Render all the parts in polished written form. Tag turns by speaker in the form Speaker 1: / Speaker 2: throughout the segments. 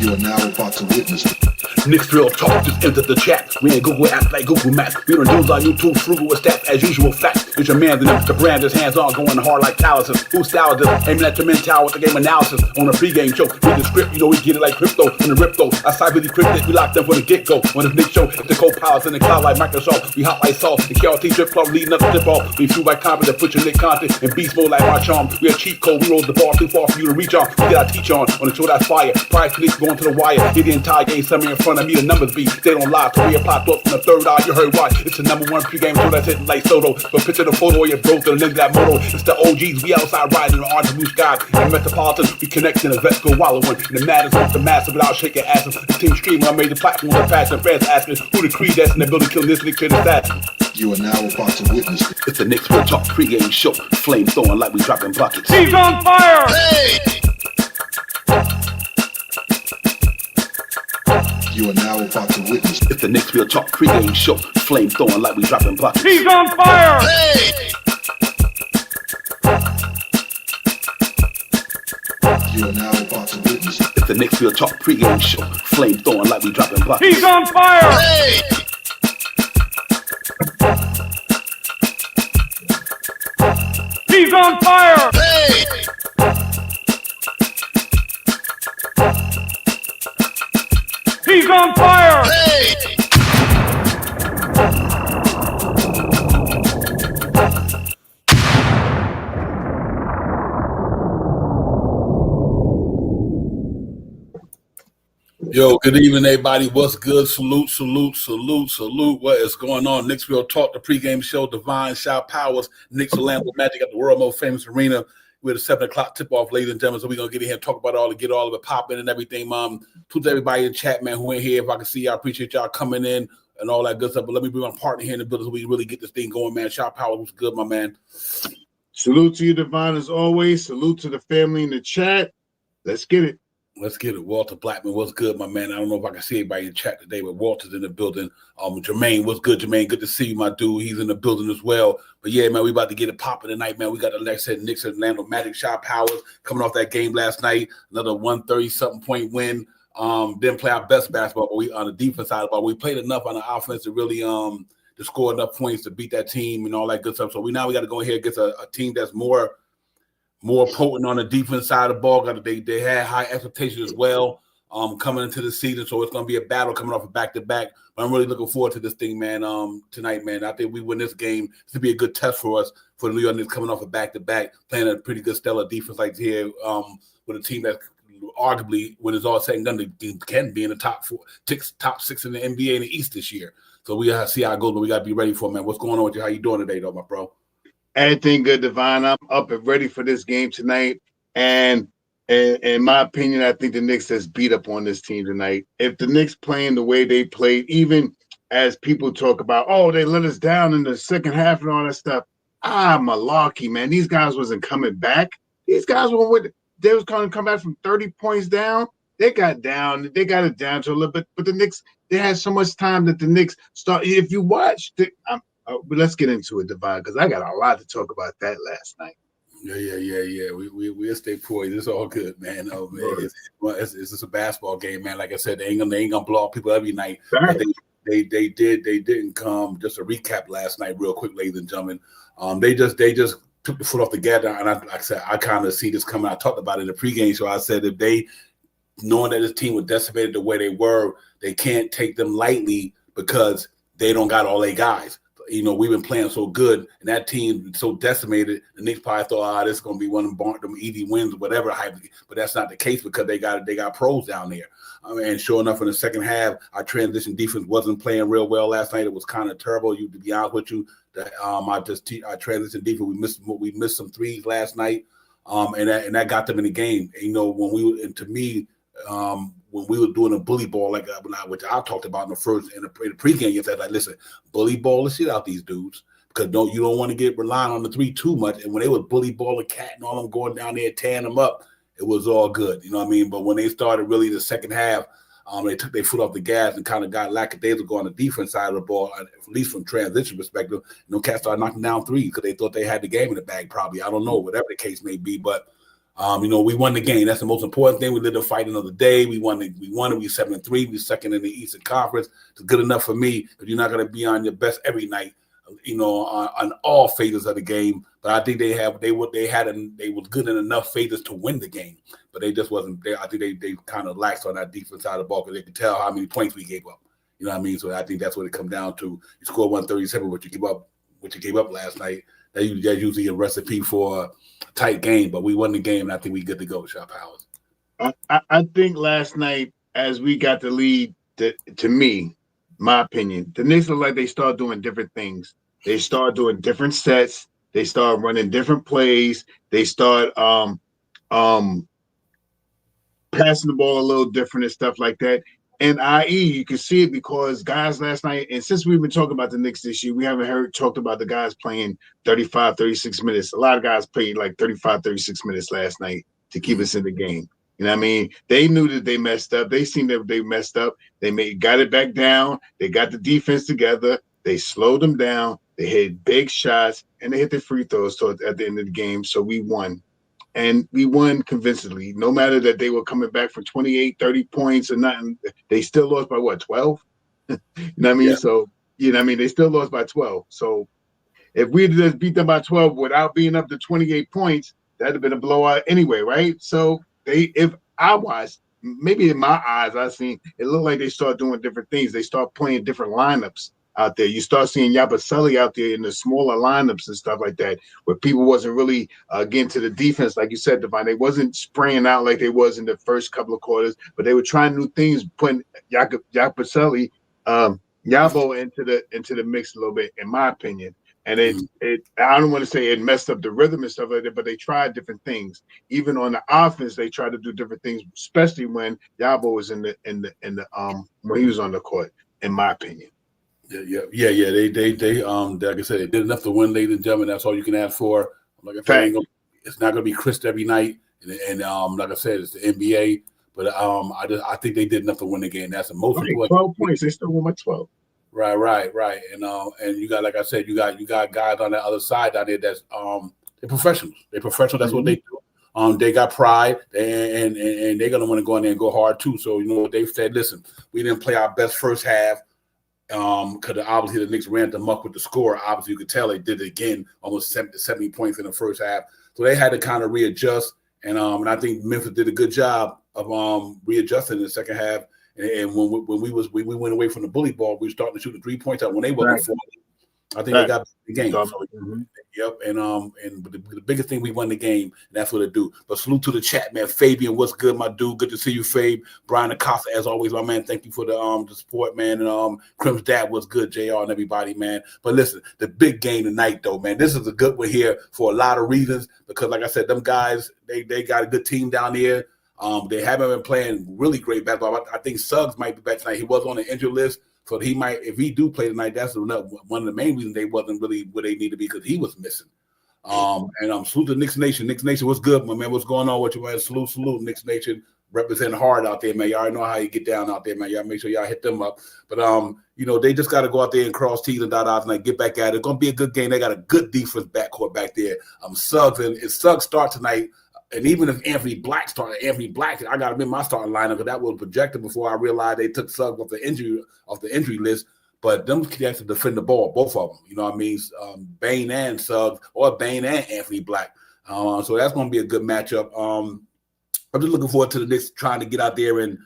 Speaker 1: You are now about to witness
Speaker 2: Knicks Real Talk just entered the chat. We ain't Google apps like Google Maps. We don't use our YouTube frugal with stats as usual facts. It's your man, the brand is hands on, going hard like calluses. Who style this? Aiming at your mental with the game analysis. On a pregame show, read the script, you know we get it like crypto. In the rip though, I side really cryptic, we locked them from the get-go. On the Knicks show, it's the co-pilots in the cloud like Microsoft. We hot like salt, the KRT strip club leading up to tip off. We flew like confident, put your Nick content in beast mode like our charm. We a cheat code, we roll the ball too far for you to reach on. We get our teach on the show that's fire. Prior to Knicks going to the wire. Hit the entire game, somewhere in front of me, the numbers be. They don't lie, career popped up from the third eye, you heard why. It's the #1 pregame show that's hitting like Soto. But picture the photo of your bros and link that moto. It's the OGs, we outside riding in the orange and blue skies. In Metropolitan, we connect in the vets go wallowing. And the matters with the massive without shaking asses. The team streaming on major platforms and fast and fans asking who the creed that's in the building killing this Nick to the stats.
Speaker 1: You are now about to witness
Speaker 2: It's the Knicks Real Talk pregame show. Flame throwing like we dropping buckets.
Speaker 3: He's on fire!
Speaker 1: Hey! You are now about to witness
Speaker 2: It's the Knicks Real Talk pregame show. Flame throwing like we dropping buckets.
Speaker 3: He's on fire!
Speaker 1: Hey! You are now about to witness
Speaker 2: It's the Knicks Real Talk pregame show. Flame throwing like we dropping buckets.
Speaker 3: He's on fire!
Speaker 1: Hey!
Speaker 3: He's on fire!
Speaker 1: Hey!
Speaker 3: He's on fire!
Speaker 1: Hey!
Speaker 4: Yo, good evening, everybody. What's good? Salute, salute, salute, salute. What is going on? Knicks Real Talk, the pregame show. Divine, Shout Powers, Knicks Orlando Magic at the world most famous arena. We're at a 7 o'clock tip-off, ladies and gentlemen, so we're going to get in here and talk about it all and get all of it popping and everything. To everybody in chat, man, who ain't here. If I can see y'all, appreciate y'all coming in and all that good stuff. But let me bring my partner here in the building so we can really get this thing going, man. Shout Powers, what's good, my man?
Speaker 5: Salute to you, Divine, as always. Salute to the family in the chat. Let's get it.
Speaker 4: Let's get it. Walter Blackman, what's good, my man? I don't know if I can see everybody in chat today, but Walter's in the building. Jermaine, what's good, Jermaine? Good to see you, my dude. He's in the building as well. But yeah, man, we about to get it popping tonight, man. We got the next set, Knicks Orlando Magic, Shout Powers coming off that game last night. Another 130-something point win. Didn't play our best basketball, but we on the defense side of the ball. We played enough on the offense to really to score enough points to beat that team and all that good stuff. So we got to go ahead and get a team that's more potent on the defense side of the ball. They had high expectations as well coming into the season, so it's going to be a battle coming off a back-to-back. But I'm really looking forward to this thing, man, tonight, man. I think we win this game. It's going to be a good test for us, for the New York Knicks coming off a back-to-back, playing a pretty good stellar defense like here with a team that arguably, when it's all said and done, can be in the top 6 in the NBA in the East this year. So we got to see how it goes, but we got to be ready for it, man. What's going on with you? How you doing today, though, my bro?
Speaker 5: Everything good, Divine. I'm up and ready for this game tonight. And in my opinion, I think the Knicks has beat up on this team tonight. If the Knicks playing the way they played, even as people talk about, oh, they let us down in the second half and all that stuff. Malarkey, man. These guys wasn't coming back. These guys they was going to come back from 30 points down. They got it down to a little bit. But the Knicks, they had so much time that the Knicks start. If you watch but let's get into it, Divine, because I got a lot to talk about that last night.
Speaker 4: Yeah. We'll stay poised. It's all good, man. Oh man, it's just a basketball game, man. Like I said, they ain't gonna blow up people every night.
Speaker 5: Right.
Speaker 4: They didn't come. Just a recap last night, real quick, ladies and gentlemen. They just took the foot off the gas, and like I said, I kind of see this coming. I talked about it in the pregame show. I said if they, knowing that this team was decimated the way they were, they can't take them lightly because they don't got all their guys. You know, we've been playing so good, and that team so decimated. The Knicks probably thought, this is going to be one of them easy wins, whatever. But that's not the case because they got pros down there. And sure enough, in the second half, our transition defense wasn't playing real well last night. It was kind of terrible. To be honest with you, our transition defense, we missed some threes last night, and that got them in the game. And, you know, when we were doing a bully ball, which I talked about in the pregame, you said, like, listen, bully ball the shit out these dudes because you don't want to get relying on the three too much. And when they were bully balling Cat and all them going down there tearing them up, it was all good. You know what I mean? But when they started really the second half, they took their foot off the gas and kind of got lackadaisical on the defense side of the ball, at least from transition perspective. You know, Cats started knocking down threes because they thought they had the game in the bag. Probably, I don't know, whatever the case may be, but. We won the game. That's the most important thing. We lived to fight another day. We won. We 7-3. We second in the Eastern Conference. It's good enough for me. But you're not going to be on your best every night, on all phases of the game. But I think they was good in enough phases to win the game. But they just wasn't there. I think they kind of laxed on that defense side of the ball because they could tell how many points we gave up. You know what I mean? So I think that's what it comes down to. You score 137, what you gave up last night. That's usually a recipe for a tight game. But we won the game, and I think we good to go, Shop Howard.
Speaker 5: I think last night, as we got the lead, to me, my opinion, the Knicks look like they start doing different things. They start doing different sets. They start running different plays. They start passing the ball a little different and stuff like that. And i.e., you can see it because guys last night, and since we've been talking about the Knicks this year, we haven't talked about the guys playing 35, 36 minutes. A lot of guys played like 35, 36 minutes last night to keep us in the game. You know what I mean? They knew that they messed up. They seen that they messed up. They got it back down. They got the defense together. They slowed them down. They hit big shots, and they hit the free throws at the end of the game. So we won. And we won convincingly. No matter that they were coming back for 28, 30 points or nothing, they still lost by what, 12? You know what I mean?
Speaker 4: Yeah.
Speaker 5: So, they still lost by 12. So if we had just beat them by 12 without being up to 28 points, that'd have been a blowout anyway, right? So if I watched, maybe in my eyes, I seen it looked like they start doing different things. They start playing different lineups out there. You start seeing Yabusele out there in the smaller lineups and stuff like that, where people wasn't really getting to the defense, like you said, Devon. They wasn't spraying out like they was in the first couple of quarters, but they were trying new things, putting Yabusele, Yabo into the mix a little bit, in my opinion. And it I don't want to say it messed up the rhythm and stuff like that, but they tried different things. Even on the offense, they tried to do different things, especially when Yabo was in the when he was on the court, in my opinion.
Speaker 4: Yeah. They like I said, they did enough to win, ladies and gentlemen. That's all you can ask for. Like I said, it's not gonna be crisp every night, and like I said, it's the NBA. But I think they did enough to win the game. That's the most important.
Speaker 5: 12 points. They still won by 12.
Speaker 4: Right. And you got, like I said, you got guys on the other side down there that's they're professionals. They're professional. That's what they do. They got pride, and they're gonna want to go in there and go hard too. So they said, listen, we didn't play our best first half. Because obviously the Knicks ran them up with the score. Obviously, you could tell they did it again, almost 70 points in the first half. So they had to kind of readjust, and I think Memphis did a good job of readjusting in the second half. And when we went away from the bully ball, we were starting to shoot the 3 points out when they wasn't falling. I think they got the game. Yep. And the biggest thing, we won the game, and that's what it do. But salute to the chat, man. Fabian, what's good, my dude? Good to see you, Fabe. Brian Acosta, as always, my man. Thank you for the support, man. And Crim's dad, what's good, JR, and everybody, man. But listen, the big game tonight, though, man. This is a good one here for a lot of reasons. Because, like I said, them guys, they got a good team down there. They haven't been playing really great basketball. I think Suggs might be back tonight. He was on the injury list. So he might, if he do play tonight, that's one of the main reasons they wasn't really where they need to be, because he was missing. And salute to Knicks Nation. Knicks Nation, what's good, my man? What's going on with you, man? Salute, Knicks Nation. Representing hard out there, man. Y'all already know how you get down out there, man. Y'all make sure y'all hit them up. But they just got to go out there and cross T's and dot I's and get back at it. It's gonna be a good game. They got a good defense backcourt back there. Suggs, and if Suggs start tonight, and even if Anthony Black started, I got him in my starting lineup, because that was projected before I realized they took Suggs off the injury list. But them cats to defend the ball, both of them. You know what I mean? Bane and Suggs, or Bane and Anthony Black. So that's going to be a good matchup. I'm just looking forward to the Knicks trying to get out there, and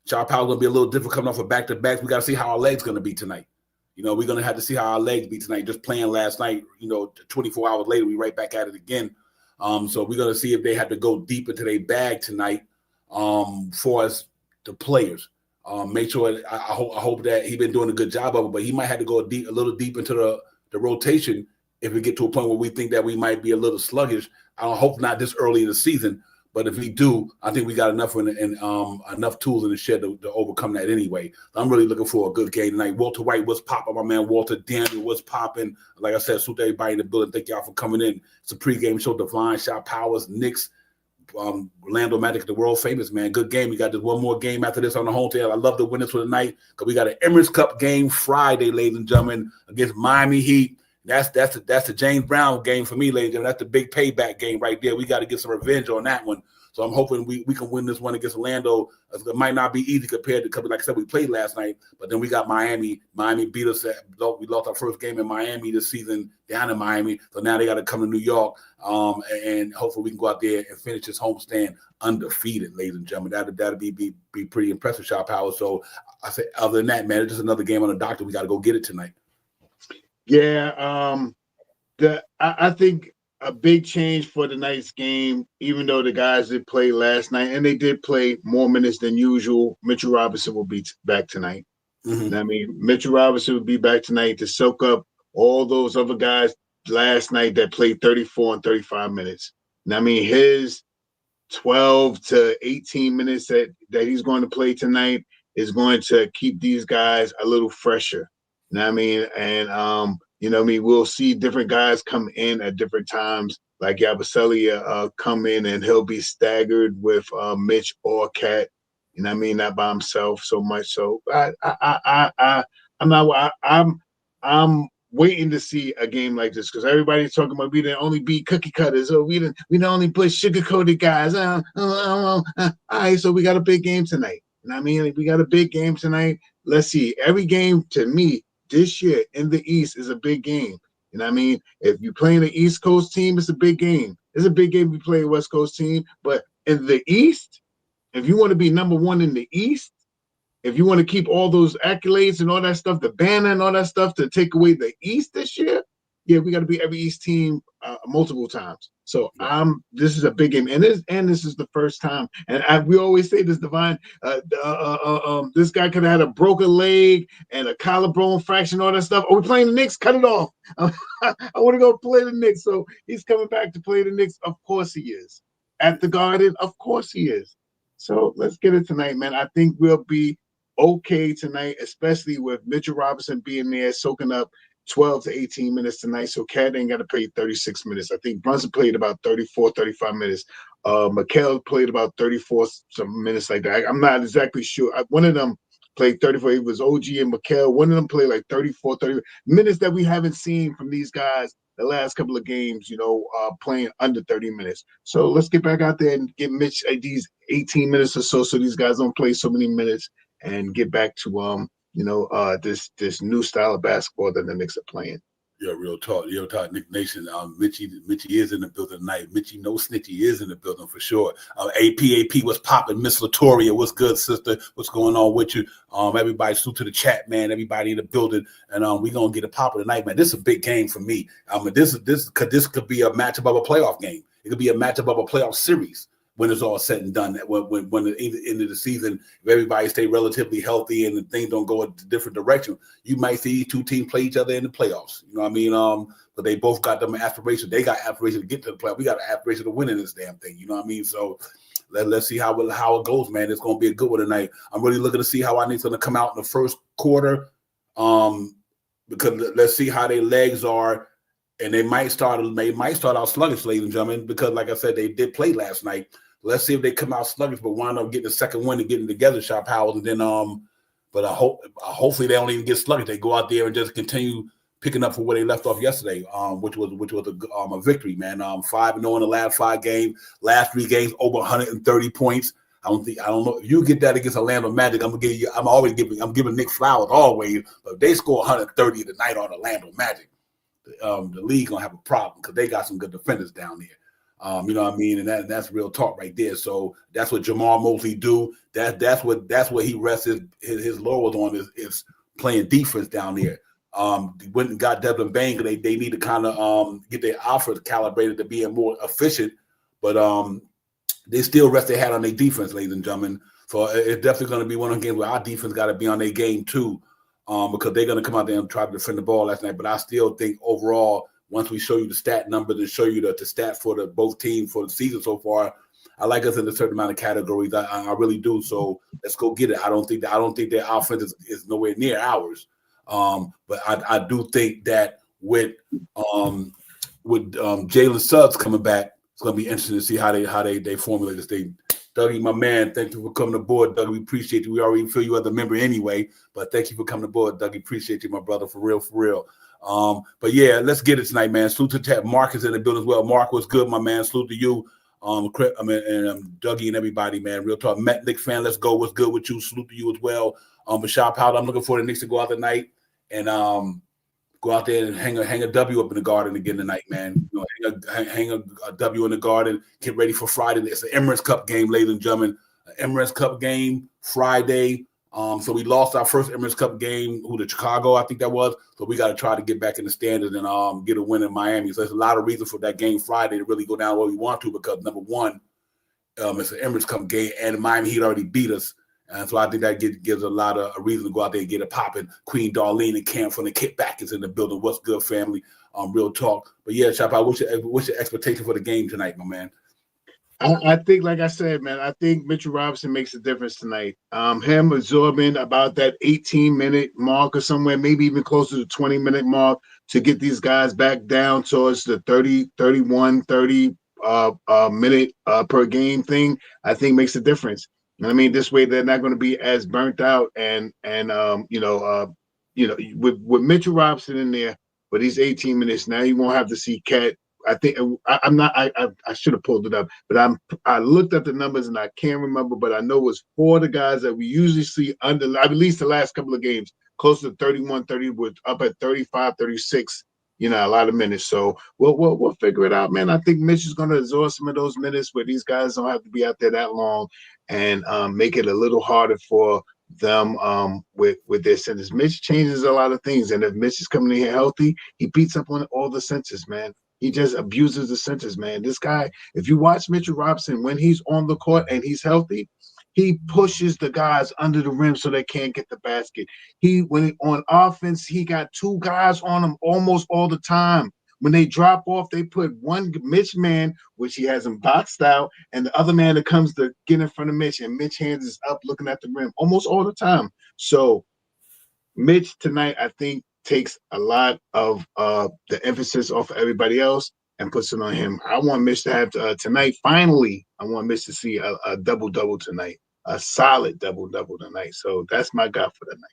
Speaker 4: Sharp Powell's going to be a little different coming off of back-to-backs. We got to see how our legs going to be tonight. We're going to have to see how our legs be tonight. Just playing last night, 24 hours later, we right back at it again. So we're going to see if they have to go deep into their bag tonight for us, the players. Make sure, I hope that he's been doing a good job of it, but he might have to go a little deep into the rotation if we get to a point where we think that we might be a little sluggish. I don't hope not this early in the season, but if we do, I think we got enough enough tools in the shed to overcome that anyway. I'm really looking for a good game tonight. Walter White was popping. My man Walter Daniel was popping. Like I said, salute everybody in the building. Thank y'all for coming in. It's a pregame show. Divine, Shot Powers, Knicks, Orlando Magic, the world famous, man. Good game. We got this one more game after this on the home tail. I love the winners for the night, because we got an Emirates Cup game Friday, ladies and gentlemen, against Miami Heat. That's the James Brown game for me, ladies and gentlemen. That's the big payback game right there. We got to get some revenge on that one. So I'm hoping we can win this one against Orlando. It might not be easy compared to, like I said, we played last night, but then we got Miami. Miami beat us. We lost our first game in Miami this season down in Miami. So now they got to come to New York, and hopefully we can go out there and finish this homestand undefeated, ladies and gentlemen. That'll be pretty impressive, Shot Power. So I say, other than that, man, it's just another game on the doctor. We got to go get it tonight.
Speaker 5: Yeah, I think a big change for tonight's game, even though the guys did play last night and they did play more minutes than usual, Mitchell Robinson will be back tonight.
Speaker 4: Mm-hmm.
Speaker 5: I mean, Mitchell Robinson will be back tonight to soak up all those other guys last night that played 34 and 35 minutes. And I mean, his 12 to 18 minutes that he's going to play tonight is going to keep these guys a little fresher. You know what I mean? And you know what I mean? We'll see different guys come in at different times, like Yabusele come in and he'll be staggered with Mitch or Cat. You know what I mean? Not by himself so much. So I'm waiting to see a game like this because everybody's talking about we didn't only beat cookie cutters or we didn't only put sugar coated guys. All right, so we got a big game tonight. You know what I mean? We got a big game tonight. Let's see. Every game to me this year in the East is a big game. You know what I mean? If you're playing an East Coast team, it's a big game. It's a big game if you play a West Coast team. But in the East, if you want to be number one in the East, if you want to keep all those accolades and all that stuff, the banner and all that stuff to take away the East this year, yeah, we got to beat every East team multiple times. So this is a big game, and this is the first time. And we always say this, Divine. This guy could have had a broken leg and a collarbone fracture and all that stuff. Are we playing the Knicks? Cut it off. I want to go play the Knicks. So he's coming back to play the Knicks. Of course he is. At the Garden, of course he is. So let's get it tonight, man. I think we'll be okay tonight, especially with Mitchell Robinson being there, soaking up 12 to 18 minutes tonight. So Cat ain't got to play 36 minutes. I think Brunson played about 34, 35 minutes. Mikal played about 34 some minutes like that. I'm not exactly sure. One of them played 34. It was OG and Mikal. One of them played like 34, 30 minutes that we haven't seen from these guys the last couple of games, playing under 30 minutes. So let's get back out there and get Mitch these 18 minutes or so these guys don't play so many minutes and get back to this new style of basketball that the Knicks are playing.
Speaker 4: Yeah, real talk, Nick Nation. Mitchie is in the building tonight. Mitchie No Snitchy is in the building for sure. AP, what's popping? Miss Latoria, what's good, sister? What's going on with you? Everybody, salute to the chat, man. Everybody in the building, and we gonna get it popping tonight, man. This is a big game for me. This could be a matchup of a playoff game. It could be a matchup of a playoff series. When it's all said and done, when the end of the season, if everybody stay relatively healthy and things don't go a different direction, you might see two teams play each other in the playoffs. You know what I mean? But they both got them aspirations. They got aspiration to get to the playoffs. We got an aspiration to win in this damn thing. You know what I mean? So let's see how it goes, man. It's going to be a good one tonight. I'm really looking to see how our Knicks going to come out in the first quarter, because let's see how their legs are. And they might start out sluggish, ladies and gentlemen, because like I said, they did play last night. Let's see if they come out sluggish, but wind up getting a second win and getting together, Shot Powell. And then, but hopefully they don't even get sluggish. They go out there and just continue picking up for where they left off yesterday, which was a victory, man. 5-0 in the last 5 games. Last 3 games over 130 points. I don't know if you get that against Orlando Magic. I'm giving Nick Flowers always, but if they score 130 tonight on Orlando Magic, the league gonna have a problem because they got some good defenders down there. You know what I mean? And that's real talk right there. So that's what Jamal Mosley do. That's what he rests his laurels on is playing defense down there. Went and got Devin Bain because they need to kind of get their offense calibrated to being more efficient, but they still rest their hat on their defense, ladies and gentlemen. So it's definitely going to be one of the games where our defense got to be on their game too, because they're going to come out there and try to defend the ball last night. But I still think overall, once we show you the stat numbers and show you the stat for both teams for the season so far, I like us in a certain amount of categories. I really do. So let's go get it. I don't think their offense is nowhere near ours. But I do think that with Jalen Suggs coming back, it's going to be interesting to see how they formulate this thing. Dougie, my man, thank you for coming aboard, Dougie. We appreciate you. We already feel you as a member anyway, but thank you for coming aboard, Dougie. Appreciate you, my brother, for real, for real. But yeah, let's get it tonight, man. Salute to Mark is in the building as well. Mark, was good, my man. Salute to you, Dougie and everybody, man. Real talk. Met Knicks fan, let's go. What's good with you? Salute to you as well. Bashar Powell, I'm looking for the Knicks to go out tonight and go out there and hang a W up in the Garden again tonight, man. You know, hang a W in the Garden. Get ready for Friday. It's the Emirates Cup game, ladies and gentlemen. Emirates Cup game Friday. So we lost our first Emirates Cup game, to Chicago, I think that was. So we got to try to get back in the standard and get a win in Miami. So there's a lot of reason for that game Friday to really go down where we want to, because number one, it's an Emirates Cup game, and Miami Heat already beat us. And so I think that gives a lot of a reason to go out there and get it popping. Queen Darlene and Cam from the Kickback is in the building. What's good, family? Real talk. But yeah, Chop, what's your expectation for the game tonight, my man?
Speaker 5: I think, like I said, man, I think Mitchell Robinson makes a difference tonight. Him absorbing about that 18-minute mark or somewhere, maybe even closer to 20-minute mark, to get these guys back down towards the 30, 31, 30 minute per game thing, I think makes a difference. I mean, this way they're not going to be as burnt out, and with Mitchell Robinson in there for these 18 minutes, now you won't have to see Cat. I think I should have pulled it up, but I looked at the numbers and I can't remember, but I know it's 4 of the guys that we usually see under, at least the last couple of games, close to 31, 30, with up at 35, 36. A lot of minutes. So we'll figure it out, man. I think Mitch is going to absorb some of those minutes where these guys don't have to be out there that long, and make it a little harder for them with their centers. Mitch changes a lot of things, and if Mitch is coming in here healthy, he beats up on all the centers, man. He just abuses the centers, man. This guy, if you watch Mitchell Robinson, when he's on the court and he's healthy, he pushes the guys under the rim so they can't get the basket. On offense, he got 2 guys on him almost all the time. When they drop off, they put one Mitch man, which he has him boxed out, and the other man that comes to get in front of Mitch, and Mitch hands is up looking at the rim almost all the time. So Mitch tonight, I think, takes a lot of the emphasis off of everybody else and puts it on him. I want Mitch to have tonight. Finally, I want Mitch to see a double-double tonight, a solid double-double tonight. So that's my guy for the night.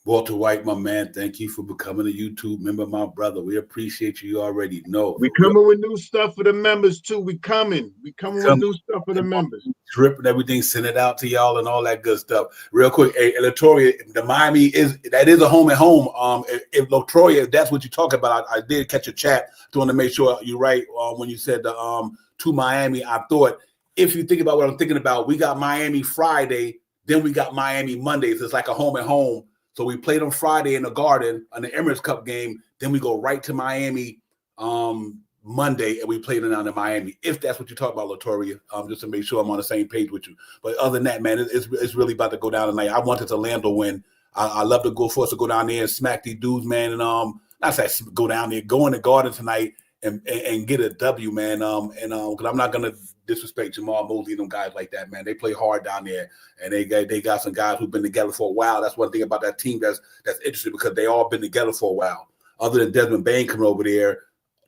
Speaker 4: Walter White, my man, thank you for becoming a YouTube member, my brother. We appreciate you. You already know.
Speaker 5: We coming with new stuff for the members too. We coming with new stuff for the members.
Speaker 4: Dripping everything, send it out to y'all and all that good stuff. Real quick, hey, Latoria, the Miami is a home and home. If Latoria, if that's what you talk about, I did catch a chat. I want to make sure you're right when you said to Miami. I thought, if you think about what I'm thinking about, we got Miami Friday, then we got Miami Mondays. It's like a home and home. So we played on Friday in the Garden on the Emirates Cup game. Then we go right to Miami Monday, and we played it down in Miami. If that's what you talk about, Latoria, just to make sure I'm on the same page with you. But other than that, man, it's really about to go down tonight. I wanted Orlando win. I love to go for us to go down there and smack these dudes, man. And not say go down there, go in the Garden tonight and get a W, man. Because I'm not gonna disrespect Jamal Mosley and them guys like that, man. They play hard down there, and they got some guys who've been together for a while. That's one thing about that team that's interesting, because they all been together for a while. Other than Desmond Bain coming over there,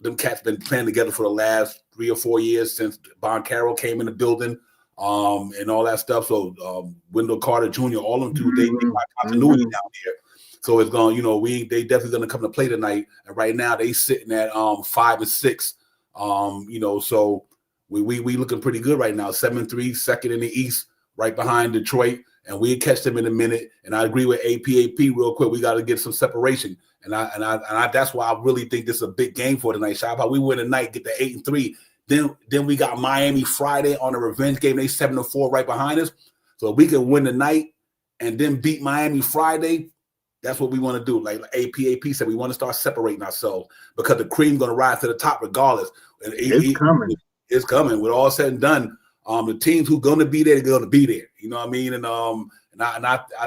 Speaker 4: them cats been playing together for the last 3 or 4 years since Bon Carroll came in the building, and all that stuff. So Wendell Carter Jr., all of them two, they got continuity down there. So it's going, they definitely going to come to play tonight. And right now they sitting at 5 and 6. So we looking pretty good right now. 7-3, second in the East, right behind Detroit. And we catch them in a minute. And I agree with AP real quick. We got to get some separation. And I that's why I really think this is a big game for tonight. Shop how we win tonight, get the 8-3. Then we got Miami Friday on a revenge game. They 7-4 right behind us. So if we can win tonight and then beat Miami Friday, that's what we want to do. Like AP said, we want to start separating ourselves, because the cream's going to rise to the top regardless. And
Speaker 5: it's coming.
Speaker 4: It's coming. With all said and done, the teams who going to be there, they're going to be there. You know what I mean? And I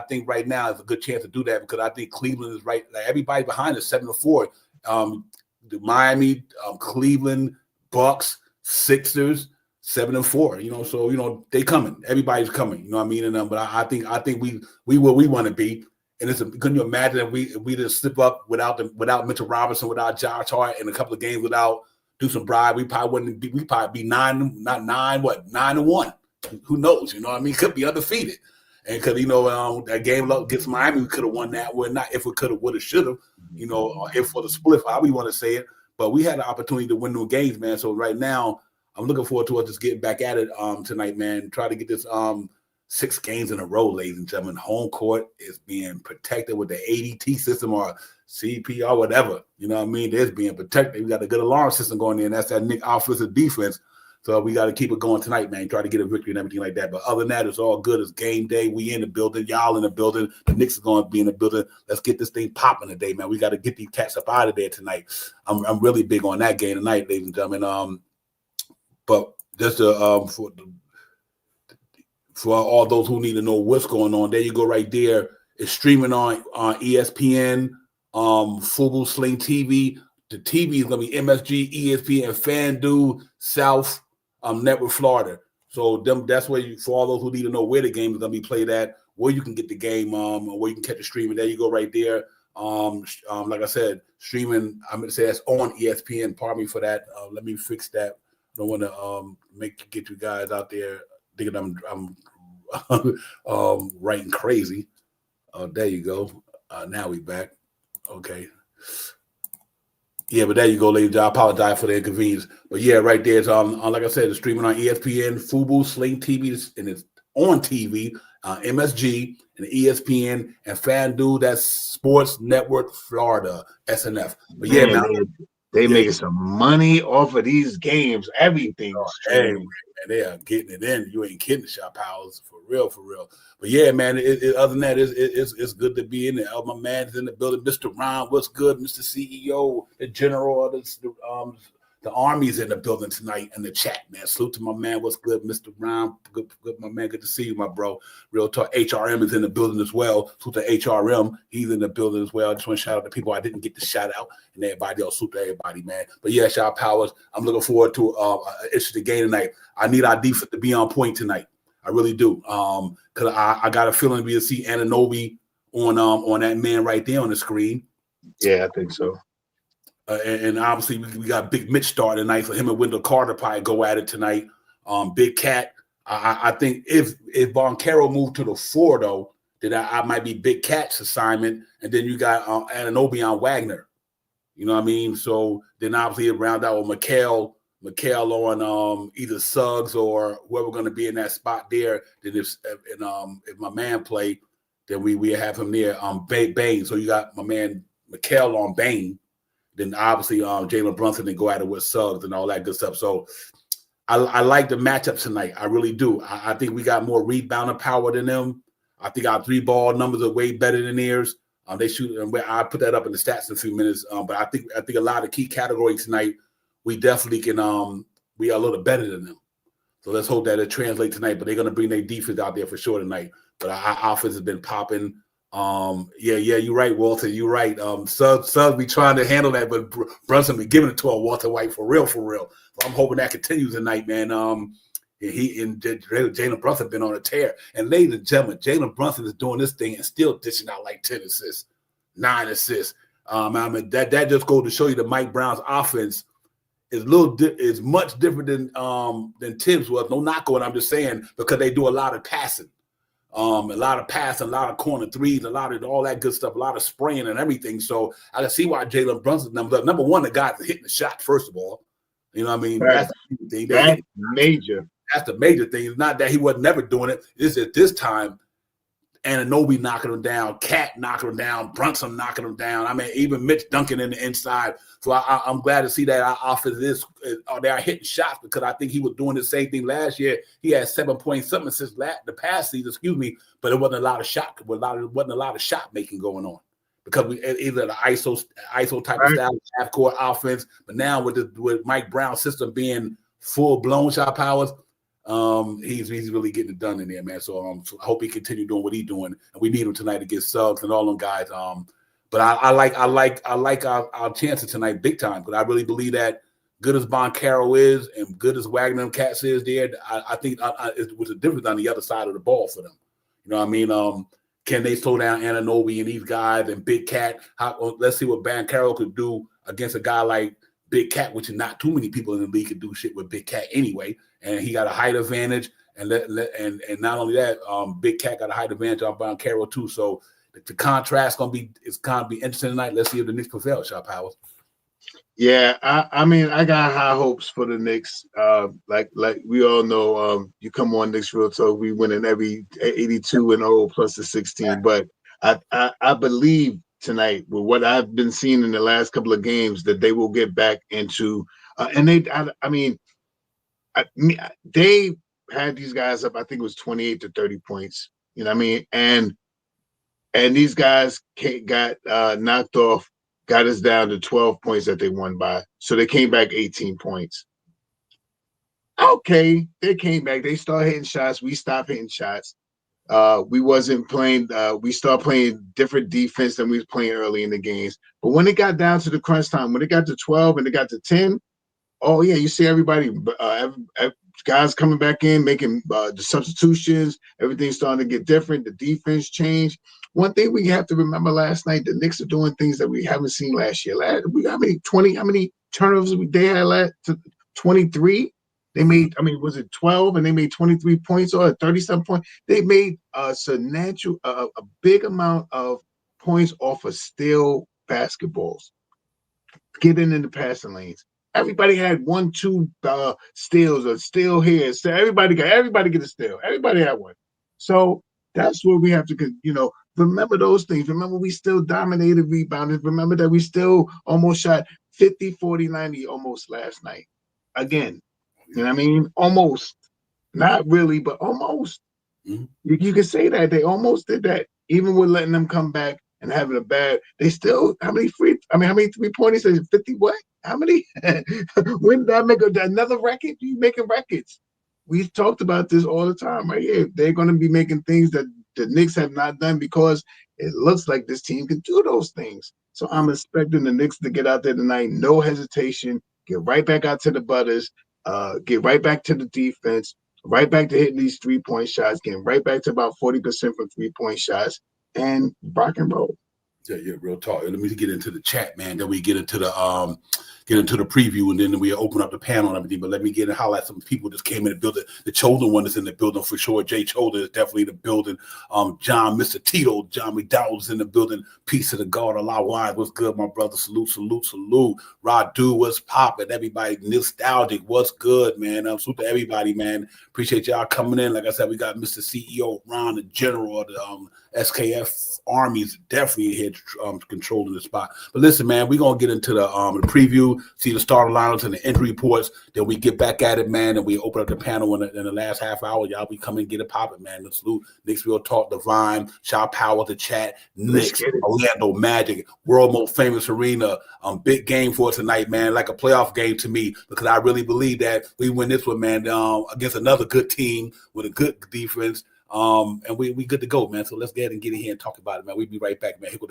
Speaker 4: think right now is a good chance to do that, because I think Cleveland is right. Like everybody behind us, 7-4. The Miami, Cleveland, Bucks, Sixers, 7-4. So they coming. Everybody's coming. You know what I mean? And but I think we where we want to be. And couldn't you imagine if we just slip up without Mitchell Robinson, without Josh Hart, and a couple of games without Deuce and Bride, we probably be 9-1. who knows? You know what I mean? Could be undefeated. And because, that game against Miami, we could have won that. Well, not if we could have, would have, should have, or if for the split, how we want to say it. But we had the opportunity to win those games, man. So right now, I'm looking forward to us just getting back at it tonight, man. Try to get this 6 games in a row, ladies and gentlemen. Home court is being protected with the ADT system or CPR, whatever. You know what I mean? It's being protected. We got a good alarm system going in. That's that Nick offensive defense. So we got to keep it going tonight, man. Try to get a victory and everything like that. But other than that, it's all good. It's game day. We in the building. Y'all in the building. The Knicks are going to be in the building. Let's get this thing popping today, man. We got to get these cats up out of there tonight. I'm really big on that game tonight, ladies and gentlemen. But just for all those who need to know what's going on, there you go right there. It's streaming on ESPN, Fubu Sling TV. The TV is going to be MSG, ESPN, FanDuel, South Network, Florida. So that's where for all those who need to know where the game is going to be played at, where you can get the game, or where you can catch the streaming. There you go right there. Like I said, streaming, I'm going to say that's on ESPN. Pardon me for that. Let me fix that. I don't want to get you guys out there thinking I'm writing crazy. There you go. Now we back. Okay. Yeah, but there you go, ladies. I apologize for the inconvenience. But yeah, right there. It's like I said, it's streaming on ESPN, Fubu, Sling TV, and it's on TV, MSG, and ESPN, and FanDuel. That's Sports Network Florida, SNF. But yeah, man.
Speaker 5: They making some money off of these games. Everything.
Speaker 4: Hey, man, they are getting it in. You ain't kidding, Shop Powers, for real. But yeah, man. Other than that, it's good to be in there. My man is in the building. Mr. Ron, what's good? Mr. CEO, the General of the Army's in the building tonight in the chat, man. Salute to my man. What's good, Mr. Ron? Good, my man. Good to see you, my bro. Real talk. HRM is in the building as well. Salute to HRM. He's in the building as well. I just want to shout out to people I didn't get to shout out, and everybody else. Salute to everybody, man. But yeah, Shop Powers. I'm looking forward to an interesting game tonight. I need our defense to be on point tonight. I really do. Because I got a feeling we'll see Anunoby on that man right there on the screen.
Speaker 5: Yeah, I think so.
Speaker 4: And obviously we got Big Mitch starting tonight, so him and Wendell Carter probably go at it tonight. Big Cat. I think if Boncaro moved to the 4 though, then I might be Big Cat's assignment, and then you got Anunoby on Wagner. You know what I mean? So then obviously it round out with Mikal on either Suggs or whoever going to be in that spot there. Then if my man play, then we have him there. Bain. So you got my man Mikal on Bain. Then obviously Jalen Brunson and go at it with Suggs and all that good stuff. So I like the matchup tonight. I really do. I think we got more rebounding power than them. I think our 3-ball numbers are way better than theirs. They shoot, and I put that up in the stats in a few minutes. But I think a lot of key categories tonight, we definitely can. We are a little better than them. So let's hope that it translates tonight. But they're going to bring their defense out there for sure tonight. But our offense has been popping. Yeah, you're right, Walter. You're right. Suggs be trying to handle that, but Brunson be giving it to Walter White for real. So I'm hoping that continues tonight, man. He and Jalen Brunson been on a tear. And ladies and gentlemen, Jalen Brunson is doing this thing and still dishing out like 10 assists, 9 assists. I mean that just goes to show you that Mike Brown's offense is much different than Tibbs was. No knock on it, I'm just saying, because they do a lot of passing. A lot of corner threes, a lot of all that good stuff, a lot of spraying and everything. So I can see why Jalen Brunson's number one, the guy's hitting the shot, first of all. You know what I mean?
Speaker 5: Right. That's major.
Speaker 4: That's the major thing. It's not that he wasn't never doing it. It's at this time, Anunoby knocking him down, Cat knocking him down, Brunson knocking him down. I mean, even Mitch dunking in the inside. So I'm glad to see that our offense they are hitting shots, because I think he was doing the same thing last year. He had 7 point something since the past season, but it wasn't a lot of shot. Wasn't a lot of shot making going on, because we either the ISO type of style, half court offense. But now with Mike Brown's system being full blown shot powers, he's really getting it done in there, man. So I hope he continue doing what he's doing, and we need him tonight to get Suggs and all them guys. But I like our chances tonight big time, because I really believe that good as Boncaro is and good as Wagner and Cats is there, I think it was a difference on the other side of the ball for them. You know what I mean? Can they slow down Anunoby and these guys and Big Cat? Let's see what Boncaro could do against a guy like Big Cat, which is not too many people in the league could do shit with Big Cat anyway. And he got a height advantage. and not only that, Big Cat got a height advantage on Brown Carroll too. So the contrast gonna be interesting tonight. Let's see if the Knicks prevail. Shaw Powers.
Speaker 5: Yeah, I mean, I got high hopes for the Knicks. Like we all know, you come on Knicks Real Talk, we winning every 82-0 plus the 16. But I believe tonight with what I've been seeing in the last couple of games that they will get back into. And they had these guys up. I think it was 28 to 30 points. You know what I mean? And these guys got knocked off. Got us down to 12 points that they won by. So they came back 18 points. Okay, they came back. They started hitting shots. We stopped hitting shots. We wasn't playing. We started playing different defense than we was playing early in the games. But when it got down to the crunch time, when it got to 12 and it got to 10, oh yeah, you see everybody, guys coming back in, making the substitutions. Everything's starting to get different. The defense changed. One thing we have to remember last night, the Knicks are doing things that we haven't seen last year. How many turnovers they had 23? They made, was it 12 and they made 23 points or 30-something points? They made a big amount of points off of steal basketballs, getting in the passing lanes. Everybody had 1-2 steals or steal here. So everybody get a steal. Everybody had one. So that's where we have to, remember those things. Remember, we still dominated rebounding. Remember that we still almost shot 50, 40, 90 almost last night. Again, you know what I mean? Almost. Not really, but almost. Mm-hmm. You can say that. They almost did that. Even with letting them come back and having a bad, they still, how many 3-pointers? 50 what? How many? When did that make another record? You making records. We've talked about this all the time right here. They're going to be making things that the Knicks have not done because it looks like this team can do those things. So I'm expecting the Knicks to get out there tonight, no hesitation, get right back out to the butters, get right back to the defense, right back to hitting these 3-point shots, getting right back to about 40% from 3-point shots, and rock and roll.
Speaker 4: Yeah, real talk. Let me get into the chat, man. Then we get into the preview, and then we open up the panel and everything. But let me get and highlight some people that came in the building. The Chosen one is in the building for sure. Jay Chosen is definitely in the building. John, Mr. Tito, John McDowell's in the building. Peace to the God, Allah Wine. What's good, my brother? Salute. Radu, what's popping? Everybody, nostalgic. What's good, man? Salute to everybody, man. Appreciate y'all coming in. Like I said, we got Mr. CEO, Ron, the general of the SKF Army's definitely here controlling the spot. But listen, man, we're going to get into the preview, see the starter lineups and the injury reports. Then we get back at it, man, and we open up the panel in the last half hour. Y'all be coming and get it popping, man. Let's salute Knicks Real Talk, Divine, Shaw Power, the chat, Knicks, Orlando Magic, world most famous arena. Big game for us tonight, man, like a playoff game to me, because I really believe that we win this one, man, against another good team with a good defense. And we good to go, man. So let's get ahead and get in here and talk about it, man. We'll be right back, man. Here with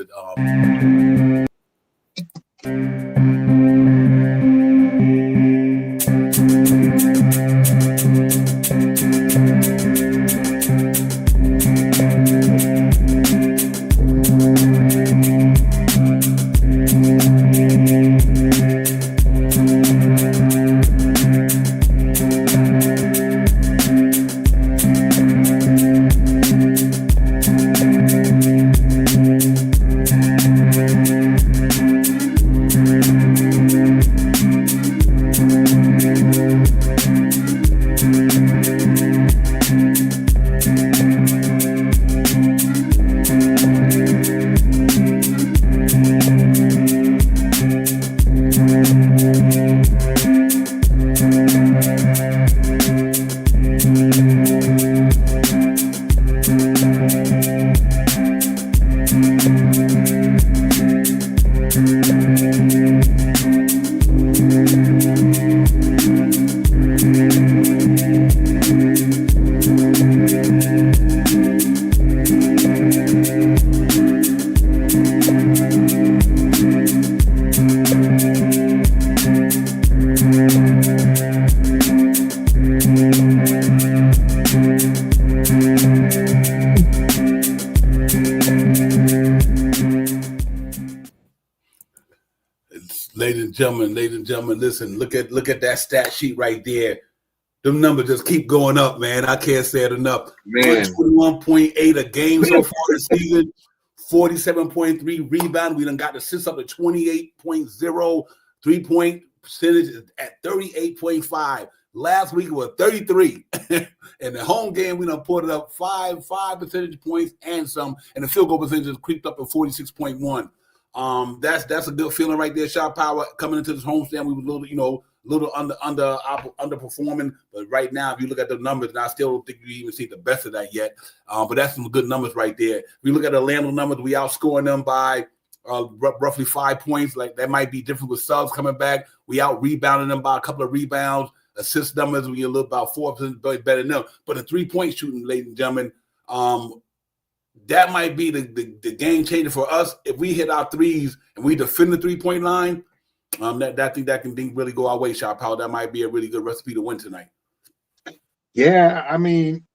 Speaker 4: Ladies and gentlemen, listen, look at that stat sheet right there. Them numbers just keep going up, man. I can't say it enough.
Speaker 5: Man.
Speaker 4: 21.8 a game so far this season. 47.3 rebound. We done got the assists up to 28.0. 3-point percentage at 38.5. Last week it was 33. In the home game, we done put it up 5 percentage points and some. And the field goal percentage has creeped up to 46.1. That's a good feeling right there. Shot power coming into this homestand, we were a little underperforming, but right now, if you look at the numbers, and I still don't think you even see the best of that yet. But that's some good numbers right there. If we look at the Orlando numbers, we outscoring them by roughly 5 points. Like that might be different with subs coming back. We out rebounding them by a couple of rebounds. Assist numbers, we a little about 4% better than them. But the 3-point shooting, ladies and gentlemen, that might be the game changer for us. If we hit our threes and we defend the 3-point line, I think that can really go our way, Shot Power. That might be a really good recipe to win tonight.
Speaker 5: Yeah, I mean,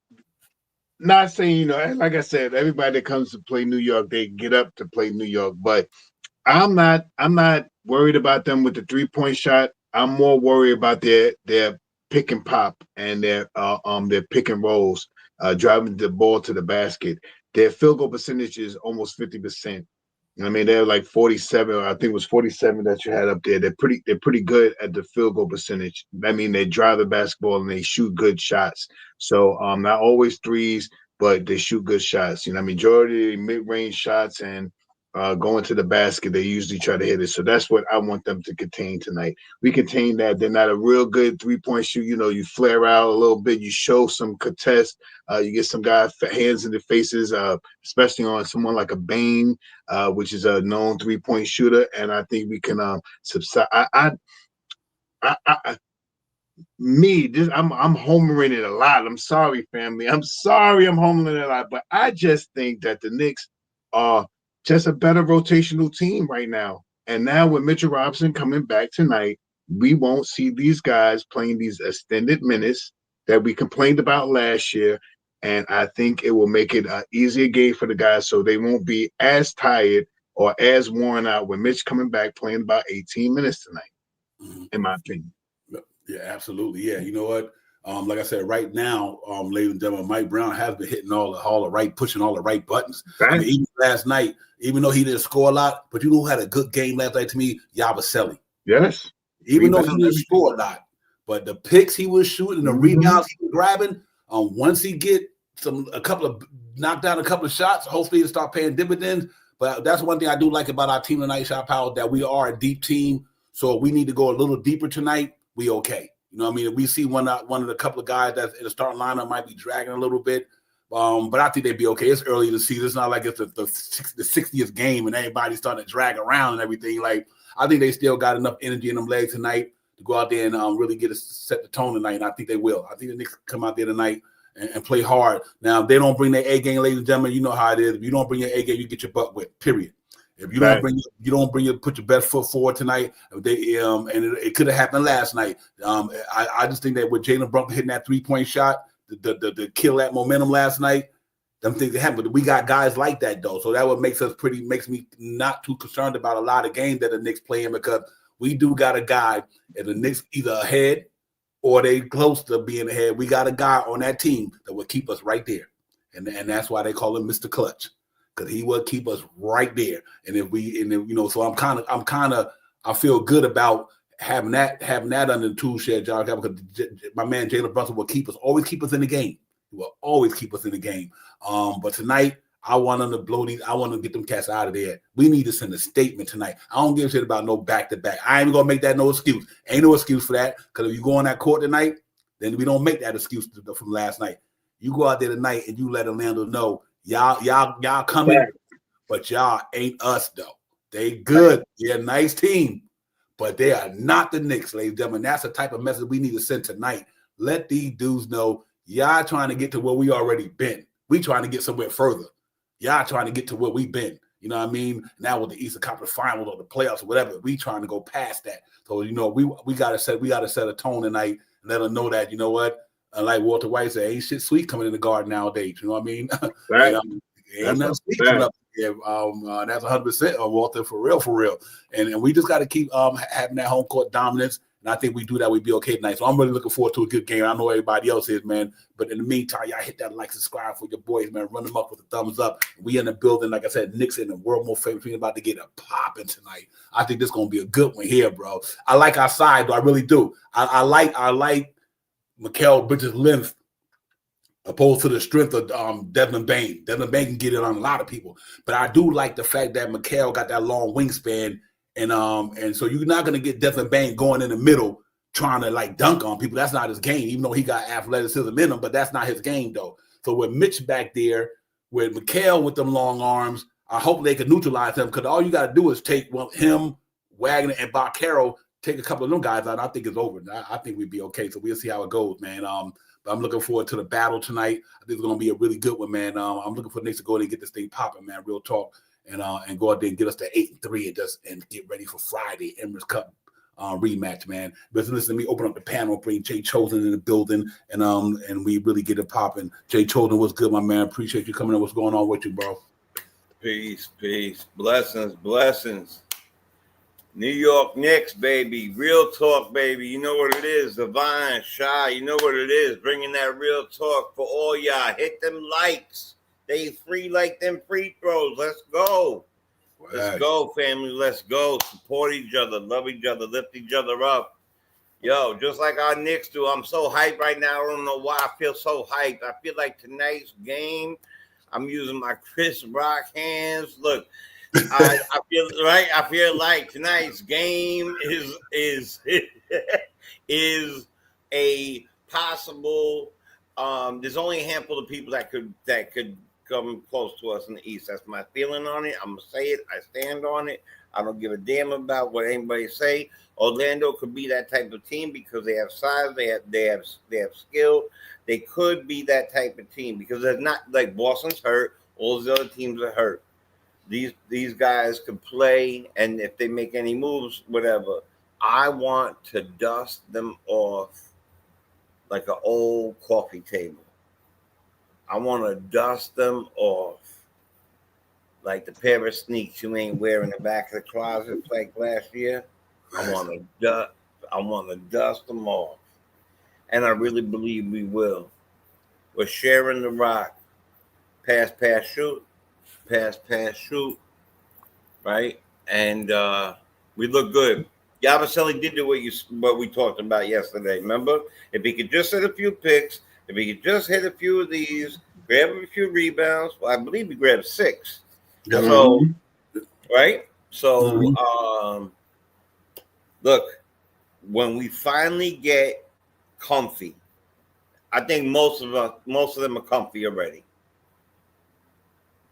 Speaker 5: not saying, like I said, everybody that comes to play New York, they get up to play New York, but I'm not worried about them with the 3-point shot. I'm more worried about their pick and pop and their pick and rolls, driving the ball to the basket. Their field goal percentage is almost 50%. I mean, they're like 47, or I think it was 47 that you had up there. They're pretty good at the field goal percentage. I mean, they drive the basketball and they shoot good shots. So not always threes, but they shoot good shots. Majority mid-range shots and going to the basket, they usually try to hit it. So that's what I want them to contain tonight. We contain that. They're not a real good 3-point shoot. You flare out a little bit. You show some contest. You get some guy hands in the faces, especially on someone like a Bain, which is a known 3-point shooter. And I think we can subside. I'm homering it a lot. I'm sorry, family. I'm sorry I'm homering it a lot. But I just think that the Knicks are just a better rotational team right now. And now with Mitchell Robinson coming back tonight, we won't see these guys playing these extended minutes that we complained about last year. And I think it will make it an easier game for the guys so they won't be as tired or as worn out with Mitch coming back playing about 18 minutes tonight, in my opinion.
Speaker 4: Yeah, absolutely. Yeah, you know what? Like I said, right now, ladies and gentlemen, Mike Brown has been hitting pushing all the right buttons.
Speaker 5: Right.
Speaker 4: I mean, even last night, even though he didn't score a lot, but you know who had a good game last night to me? Yabusele.
Speaker 5: Yes.
Speaker 4: Even though he didn't score a lot, but the picks he was shooting, the rebounds he was grabbing, once he get knock down a couple of shots, hopefully he'll start paying dividends. But that's one thing I do like about our team tonight, Shot Power, that we are a deep team. So if we need to go a little deeper tonight, we okay. You know what I mean? If we see one of the couple of guys that's in the starting lineup might be dragging a little bit, but I think they'd be okay. It's early in the season. It's not like it's the 60th game and everybody's starting to drag around and everything. Like, I think they still got enough energy in them legs tonight to go out there and really set the tone tonight, and I think they will. I think the Knicks come out there tonight and play hard. Now, if they don't bring their A game, ladies and gentlemen, you know how it is. If you don't bring your A game, you get your butt whipped, period. If you don't put your best foot forward tonight, and it could have happened last night. I just think that with Jalen Brunson hitting that 3-point shot, the kill that momentum last night, them things that happen. But we got guys like that though, so that what makes me not too concerned about a lot of games that the Knicks playing, because we do got a guy and the Knicks either ahead or they close to being ahead. We got a guy on that team that will keep us right there, and that's why they call him Mr. Clutch. Because he will keep us right there, so I feel good about having that under the tool shed, John, because my man Jalen Brunson will always keep us in the game. He will always keep us in the game. But tonight, I want them to blow these. I want them to get them cats out of there. We need to send a statement tonight. I don't give a shit about no back-to-back. I ain't gonna make that no excuse. Ain't no excuse for that. Because if you go on that court tonight, then we don't make that excuse from last night. You go out there tonight and you let Orlando know. Y'all coming, but y'all ain't us though. They good. They're a nice team, but they are not the Knicks, ladies and gentlemen. That's the type of message we need to send tonight. Let these dudes know y'all trying to get to where we already been. We trying to get somewhere further. Y'all trying to get to where we been. You know what I mean? Now with the Eastern Conference Finals or the playoffs or whatever, we trying to go past that. So we gotta set a tone tonight and let them know that, you know what? Like Walter White said, ain't shit sweet coming in the garden nowadays. You know what I mean?
Speaker 5: Right.
Speaker 4: Ain't nothing sweet coming up here. That's 100%, Walter, for real. And we just got to keep having that home court dominance. And I think we do that, we'd be okay tonight. So I'm really looking forward to a good game. I know everybody else is, man. But in the meantime, y'all hit that like, subscribe for your boys, man. Run them up with a thumbs up. We in the building, like I said, Knicks in the world more famous. We're about to get a popping tonight. I think this is gonna be a good one here, bro. I like our side, though. I really do. I like Mikal Bridges' length opposed to the strength of Devin Bain. Devin Bain can get it on a lot of people. But I do like the fact that Mikal got that long wingspan. And so you're not going to get Devin Bain going in the middle trying to like dunk on people. That's not his game, even though he got athleticism in him, but that's not his game though. So with Mitch back there, with Mikal with them long arms, I hope they can neutralize him because all you got to do is take him, Wagner, and Barcaro, take a couple of them guys out. I think it's over. I think we'd be okay. So we'll see how it goes, man. But I'm looking forward to the battle tonight. I think it's going to be a really good one, man. I'm looking for the Knicks to go in and get this thing popping, man. Real talk. And go out there and get us to 8-3 and get ready for Friday Emirates Cup rematch, man. But listen to me open up the panel, bring Jay Chosen in the building, and we really get it popping. Jay Chosen, what's good, my man? Appreciate you coming in. What's going on with you, bro?
Speaker 6: Peace, blessings. New York Knicks, baby. Real talk, baby. You know what it is. Divine, Shy, you know what it is. Bringing that real talk for all y'all. Hit them likes. They free like them free throws. Let's go. Right. Let's go, family. Let's go. Support each other. Love each other. Lift each other up. Yo, just like our Knicks do. I'm so hyped right now. I don't know why I feel so hyped. I feel like tonight's game, I'm using my Chris Rock hands. Look, I feel right. I feel like tonight's game is a possible. There's only a handful of people that could come close to us in the East. That's my feeling on it. I'm gonna say it. I stand on it. I don't give a damn about what anybody say. Orlando could be that type of team because they have size. They have skill. They could be that type of team because they're not like Boston's hurt. All the other teams are hurt. These guys could play, and if they make any moves, whatever. I want to dust them off like an old coffee table. I want to dust them off like the pair of sneaks you ain't wearing in the back of the closet like last year. I want to dust them off, and I really believe we will. We're sharing the rock, pass, shoot, right? And we look good. Yabusele did do what we talked about yesterday. Remember, if he could just hit a few picks. If he could just hit a few of these, grab a few rebounds, well, I believe he grabbed 6.
Speaker 4: Mm-hmm.
Speaker 6: So, right? So, look, when we finally get comfy, I think most of them are comfy already.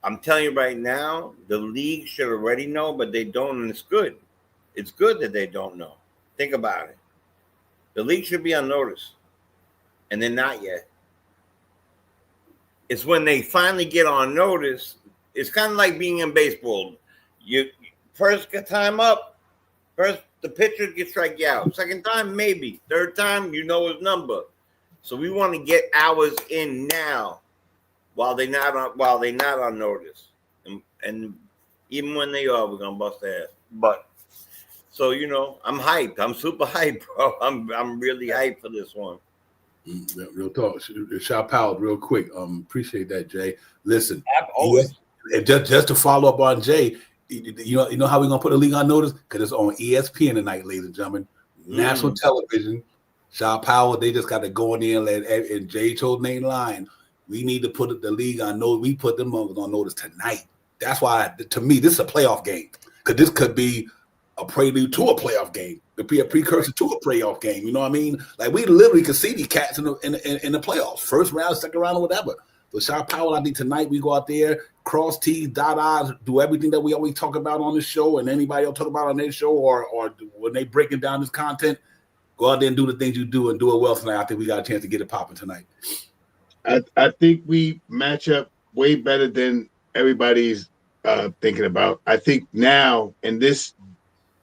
Speaker 6: I'm telling you right now, the league should already know, but they don't, and it's good. It's good that they don't know. Think about it. The league should be on notice. And they're not yet. It's when they finally get on notice. It's kind of like being in baseball. You first get time up. First, the pitcher gets strike you out. Second time, maybe. Third time, you know his number. So we want to get ours in now, while they're not on notice. And even when they are, we're gonna bust their ass. But so I'm hyped. I'm super hyped, bro. I'm really hyped for this one.
Speaker 4: Real talk. Shot Powell, real quick. Appreciate that, Jay. Listen, just to follow up on Jay, you know how we're gonna put the league on notice? Because it's on ESPN tonight, ladies and gentlemen. National television. Shot Powell, they just got to go in there and Jay told Nate line. We need to put the league on notice. We put them on notice tonight. That's why, to me, this is a playoff game. Because this could be a prelude to a playoff game. It could be a precursor to a playoff game. You know what I mean? Like, we literally could see these cats in the playoffs. First round, second round, or whatever. So, Shot Powell, I think tonight we go out there, cross T's, dot I's, do everything that we always talk about on this show and anybody else talk about on their show or when they breaking down this content, go out there and do the things you do and do it well tonight. I think we got a chance to get it popping tonight.
Speaker 5: I think we match up way better than everybody's thinking about. I think now in this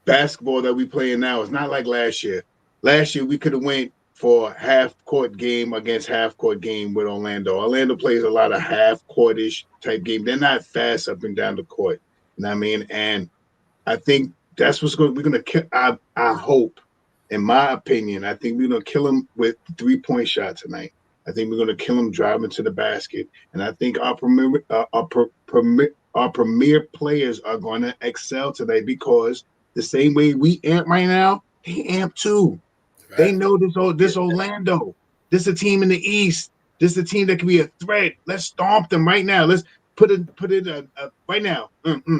Speaker 5: basketball that we playing now is not like last year. Last year we could have went for half-court game against half-court game with Orlando. Orlando plays a lot of half-courtish type game. They're not fast up and down the court. You know what I mean? And I think that's what's going. We're going to. I hope in my opinion, I think we're going to kill him with the 3-point shot tonight. I think we're going to kill him driving to the basket. And I think our premier players are going to excel today because the same way we amp right now, they amp too. Right. They know this Orlando. This is a team in the East. This is a team that can be a threat. Let's stomp them right now. Let's put it right now.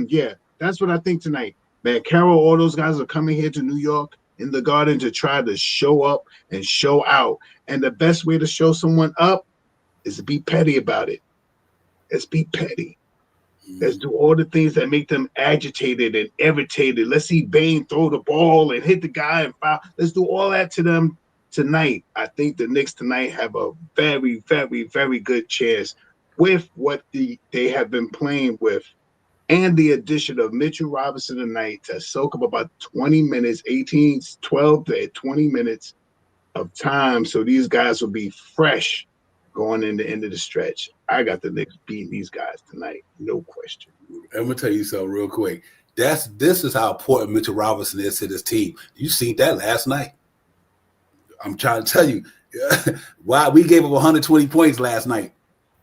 Speaker 5: Yeah, that's what I think tonight. Man, Carroll, all those guys are coming here to New York in the Garden to try to show up and show out. And the best way to show someone up is to be petty about it. Let's be petty. Let's do all the things that make them agitated and irritated. Let's see Bane throw the ball and hit the guy and foul. Let's do all that to them tonight. I think the Knicks tonight have a very, very, very good chance with what they have been playing with. And the addition of Mitchell Robinson tonight to soak up about 20 minutes, 12 to 20 minutes of time. So these guys will be fresh going in the end of the stretch. I got the Knicks beating these guys tonight. No question.
Speaker 4: I'm going to tell you something real quick. This is how important Mitchell Robinson is to this team. You seen that last night. I'm trying to tell you why we gave up 120 points last night.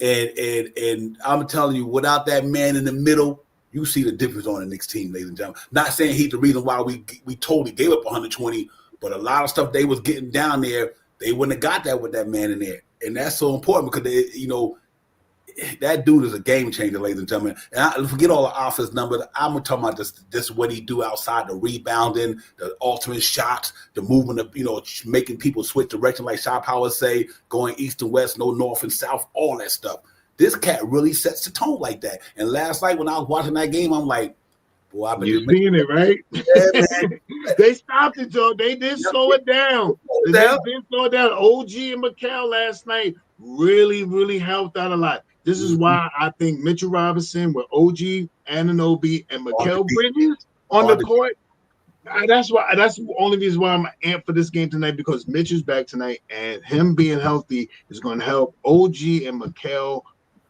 Speaker 4: And I'm telling you, without that man in the middle, you see the difference on the Knicks team, ladies and gentlemen. Not saying he's the reason why we totally gave up 120, but a lot of stuff they was getting down there, they wouldn't have got that with that man in there. And that's so important because, that dude is a game changer, ladies and gentlemen. And I forget all the offense numbers. I'm talking about this what he do outside, the rebounding, the alternate shots, the movement of, making people switch direction like Shot Power say, going east and west, no north and south, all that stuff. This cat really sets the tone like that. And last night when I was watching that game, I'm like, boy, I've been
Speaker 5: seeing it, right? Yeah, they stopped it, Joe. They did slow it down. They did slow it down. OG and Mikal last night really, really helped out a lot. This is why I think Mitchell Robinson with OG, Anunoby, and Mikal Bridges on the court. That's the only reason why I'm amped for this game tonight, because Mitchell's back tonight, and him being healthy is going to help OG and Mikal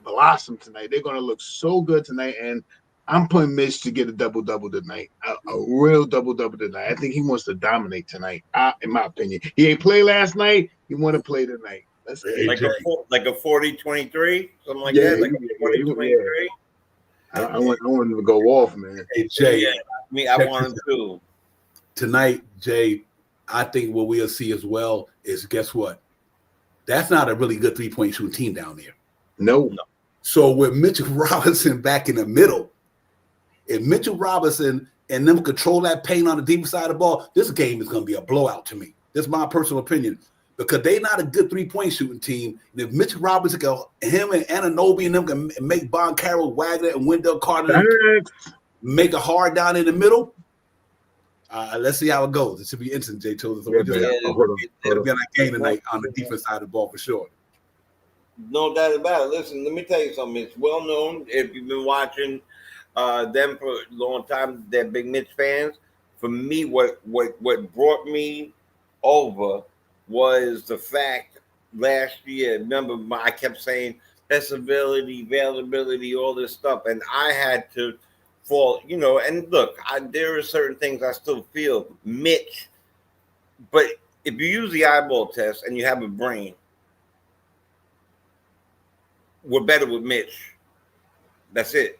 Speaker 5: blossom tonight. They're going to look so good tonight, and I'm putting Mitch to get a double-double tonight, a real double-double tonight. I think he wants to dominate tonight, in my opinion. He ain't played last night. He want to play tonight. Let's
Speaker 6: like a 40-23, something like that. Like a 40-23.
Speaker 5: I want him to go off, man.
Speaker 4: Hey, Jay.
Speaker 6: Yeah, I want him to.
Speaker 4: Tonight, Jay, I think what we'll see as well is, guess what? That's not a really good three-point shooting team down there.
Speaker 5: No.
Speaker 4: So with Mitchell Robinson back in the middle, if Mitchell Robinson and them control that paint on the deeper side of the ball, this game is going to be a blowout to me. That's my personal opinion, because they're not a good three-point shooting team. And if Mitchell Robinson him and Anunoby and them can make Von Carroll, Wagner, and Wendell Carter make it hard down in the middle, let's see how it goes. It should be interesting, Jay. So it'll be a game tonight on the defense side of the ball for sure.
Speaker 6: No doubt about it. Listen, let me tell you something. It's well known, if you've been watching them for a long time, they're big Mitch fans. For me, what brought me over was the fact last year, remember I kept saying availability, all this stuff, and I had to fall, and look, there are certain things I still feel Mitch, but if you use the eyeball test and you have a brain, we're better with Mitch. That's it.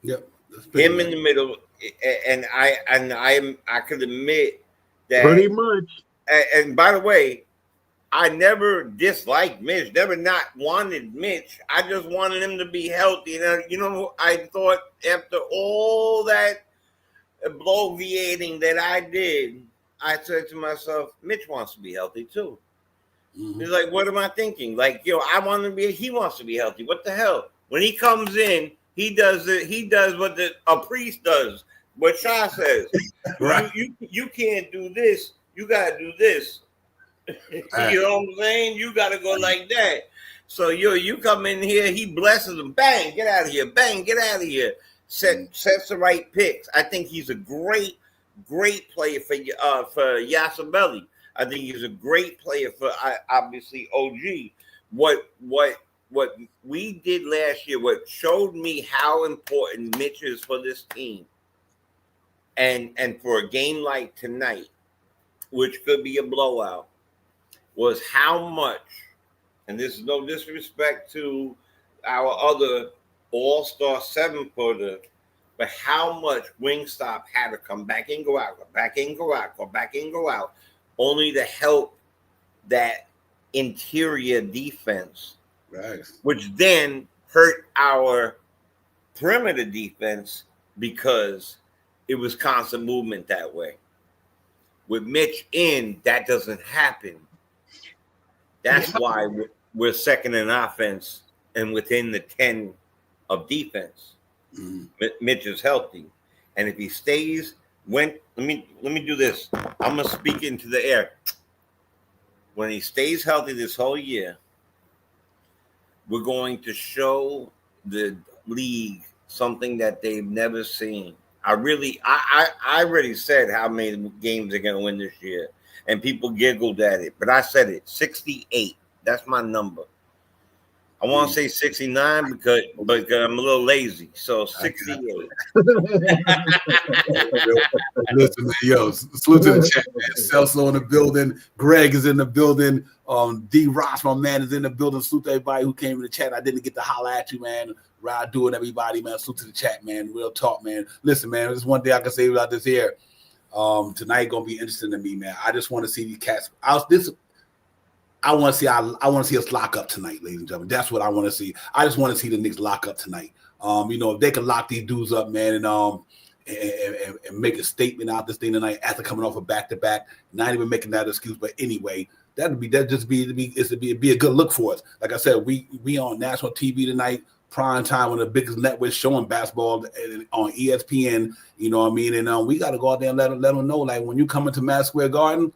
Speaker 4: Yep.
Speaker 6: Him in the middle, and I could admit that
Speaker 5: pretty much.
Speaker 6: And by the way, I never disliked Mitch, never not wanted Mitch. I just wanted him to be healthy. And I thought after all that bloviating that I did, I said to myself, Mitch wants to be healthy too. Mm-hmm. He's like, what am I thinking? Like, I want to be. He wants to be healthy. What the hell? When he comes in, he does it. He does what a priest does. What Shah says. Right. You can't do this. You gotta do this. You know what I'm saying? You gotta go like that. So you come in here. He blesses him. Bang, get out of here. Bang, get out of here. Sets the right picks. I think he's a great player for Yasabelli. I think he's a great player for obviously OG. What we did last year, what showed me how important Mitch is for this team, and for a game like tonight, which could be a blowout, was how much, and this is no disrespect to our other all-star seven-footer, but how much Wingstop had to come back and go out, go back and go out, go back and go out, only to help that interior defense,
Speaker 4: Right.
Speaker 6: which then hurt our perimeter defense because it was constant movement that way. With Mitch in, that doesn't happen. That's why we're second in offense and within the 10 of defense. Mitch is healthy, and if he stays, let me do this. I'm gonna speak into the air. When he stays healthy this whole year, we're going to show the league something that they've never seen. I already said how many games they're gonna win this year, and people giggled at it, but I said it 68. That's my number. I want to say 69 because I'm a little lazy. So 68.
Speaker 4: Listen, man, yo, salute to the chat, man. Celso in the building. Greg is in the building. D. Ross, my man, is in the building. Salute to everybody who came in the chat. I didn't get to holler at you, man. Ride doing everybody, man. Salute to the chat, man. Real talk, man. Listen, man, there's one thing I can say about this here. Tonight gonna be interesting to me, man. I just want to see these cats. I want to see us lock up tonight, ladies and gentlemen. That's what I want to see. I just want to see the Knicks lock up tonight. If they can lock these dudes up, man, and make a statement out this thing tonight after coming off a back-to-back, not even making that excuse. But anyway, it'd be a good look for us. Like I said, we on national TV tonight, prime time, one of the biggest networks showing basketball on ESPN. You know what I mean? And we got to go out there and let them know, like, when you come into Madison Square Garden,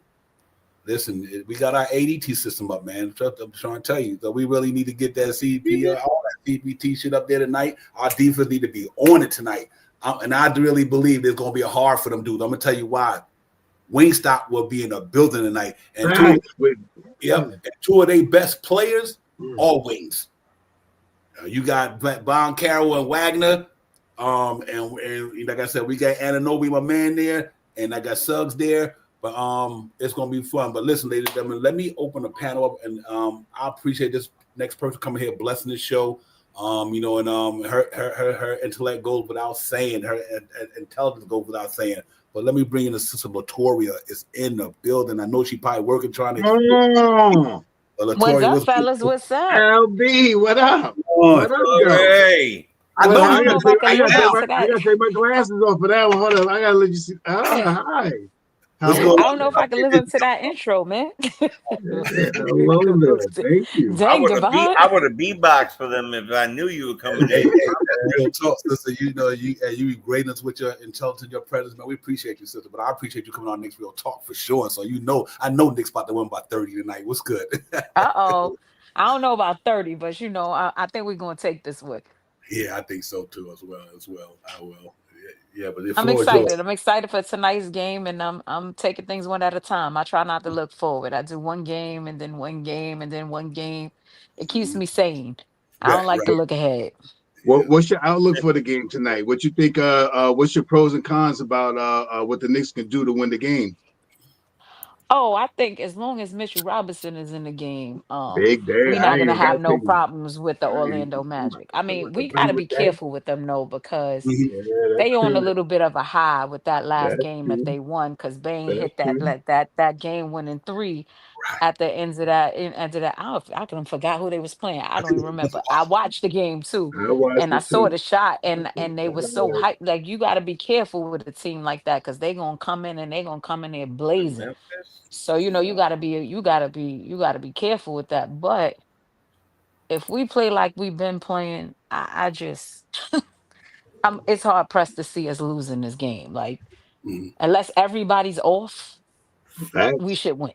Speaker 4: listen, we got our ADT system up, man. I'm trying to tell you. So we really need to get that all that CPT shit up there tonight. Our defense need to be on it tonight. And I really believe there's going to be a hard for them dudes. I'm going to tell you why. Wingstop will be in the building tonight. And two of their best players are wings. You got Von Carroll and Wagner. And like I said, we got Anunoby, my man, there. And I got Suggs there. But it's gonna be fun. But listen, ladies and gentlemen, let me open the panel up, and I appreciate this next person coming here blessing the show. Her intellect goes without saying, her intelligence goes without saying. But let me bring in the sister Latoria is in the building. I know she probably working trying to.
Speaker 5: Oh,
Speaker 7: What's up, fellas? What's up?
Speaker 5: LB, what up? What up,
Speaker 6: Hey.
Speaker 5: I
Speaker 7: know if I can live up to that.
Speaker 5: I gotta take my glasses off for that one. Hold up, I gotta let you see. Hi.
Speaker 7: I don't know if I can live up to that intro, man.
Speaker 5: Thank you.
Speaker 6: I
Speaker 7: Dang, Devon.
Speaker 6: I would have beatboxed for them if I knew you were coming in.
Speaker 4: Real talk, sister. You great us with your intelligence, your presence, man. We appreciate you, sister. But I appreciate you coming on Knicks Real Talk for sure. So I know Knicks about to win by 30 tonight. What's good?
Speaker 7: Uh-oh. I don't know about 30, but I think we're gonna take this one.
Speaker 4: Yeah, I think so too, as well. I will. Yeah, but
Speaker 7: I'm excited. I'm excited for tonight's game, and I'm taking things one at a time. I try not to look forward. I do one game and then one game and then one game. It keeps me sane. I don't like to look ahead.
Speaker 5: What's your outlook for the game tonight? What you think? What's your pros and cons about what the Knicks can do to win the game?
Speaker 7: Oh, I think as long as Mitchell Robinson is in the game,
Speaker 5: Big day.
Speaker 7: we're not gonna have no problems with the Orlando Magic. I mean, we gotta be careful with them though, because they on a little bit of a high with that last game that they won, because Bane hit that game winning 3 at the end of that. I can forgot who they was playing. I don't even remember. I watched the game too, and I saw the shot, and they were so hyped. Like, you got to be careful with a team like that, because they gonna come in there blazing. So you gotta be careful with that. But if we play like we've been playing, I just it's hard pressed to see us losing this game. Like, unless everybody's off, we should win.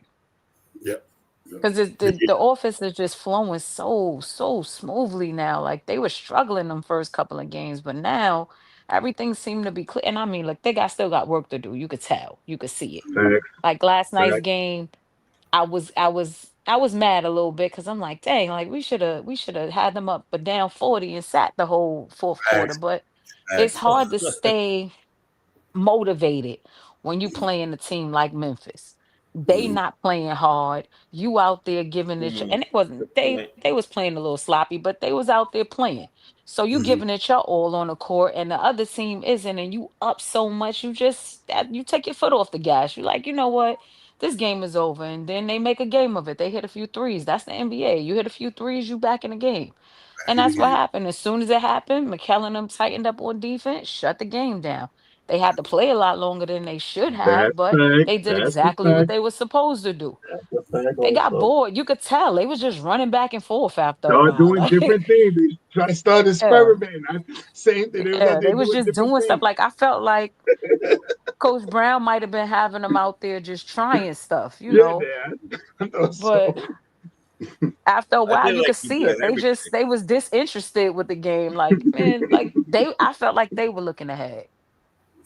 Speaker 4: Yep.
Speaker 7: Because the offense is just flowing so smoothly now. Like, they were struggling them first couple of games, but now everything seemed to be clear. And I mean, like, they still got work to do. You could tell, you could see it. Like last night's game, I was mad a little bit, because I'm like, dang, like, we should have had them up but down 40 and sat the whole fourth quarter. But it's hard to stay motivated when you play in a team like Memphis. They not playing hard. You out there giving it, and it wasn't they was playing a little sloppy, but they was out there playing. So you
Speaker 4: Mm-hmm.
Speaker 7: giving it your all on the court, and the other team isn't, and you up so much, you take your foot off the gas. You're like, you know what, this game is over, and then they make a game of it. They hit a few threes. That's the NBA. You hit a few threes, you back in the game, and
Speaker 4: Back in the
Speaker 7: that's what
Speaker 4: game.
Speaker 7: happened. As soon as it happened, McKellen them tightened up on defense, shut the game down. They had to play a lot longer than they should have,
Speaker 5: That's
Speaker 7: but
Speaker 5: a fact.
Speaker 7: they did
Speaker 5: That's a
Speaker 7: exactly what
Speaker 5: fact.
Speaker 7: they were supposed to do.
Speaker 5: That's a fact
Speaker 7: They got
Speaker 5: also.
Speaker 7: bored. You could tell they was just running back and forth after a
Speaker 5: Start
Speaker 7: while.
Speaker 5: doing
Speaker 7: Like,
Speaker 5: different things. They try to start
Speaker 7: yeah,
Speaker 5: experimenting. Same thing. They was out
Speaker 7: yeah,
Speaker 5: there
Speaker 7: they was
Speaker 5: doing
Speaker 7: just
Speaker 5: different
Speaker 7: doing stuff.
Speaker 5: things.
Speaker 7: Like I felt like Coach Brown might have been having them out there just trying stuff,
Speaker 5: Yeah, man. I thought
Speaker 7: But
Speaker 5: so.
Speaker 7: after a
Speaker 6: I
Speaker 7: while,
Speaker 6: feel
Speaker 7: you
Speaker 6: like
Speaker 7: could
Speaker 6: he
Speaker 7: see
Speaker 6: does
Speaker 7: it.
Speaker 6: everything.
Speaker 7: They was disinterested with the game. Like, man, I felt like they were looking ahead.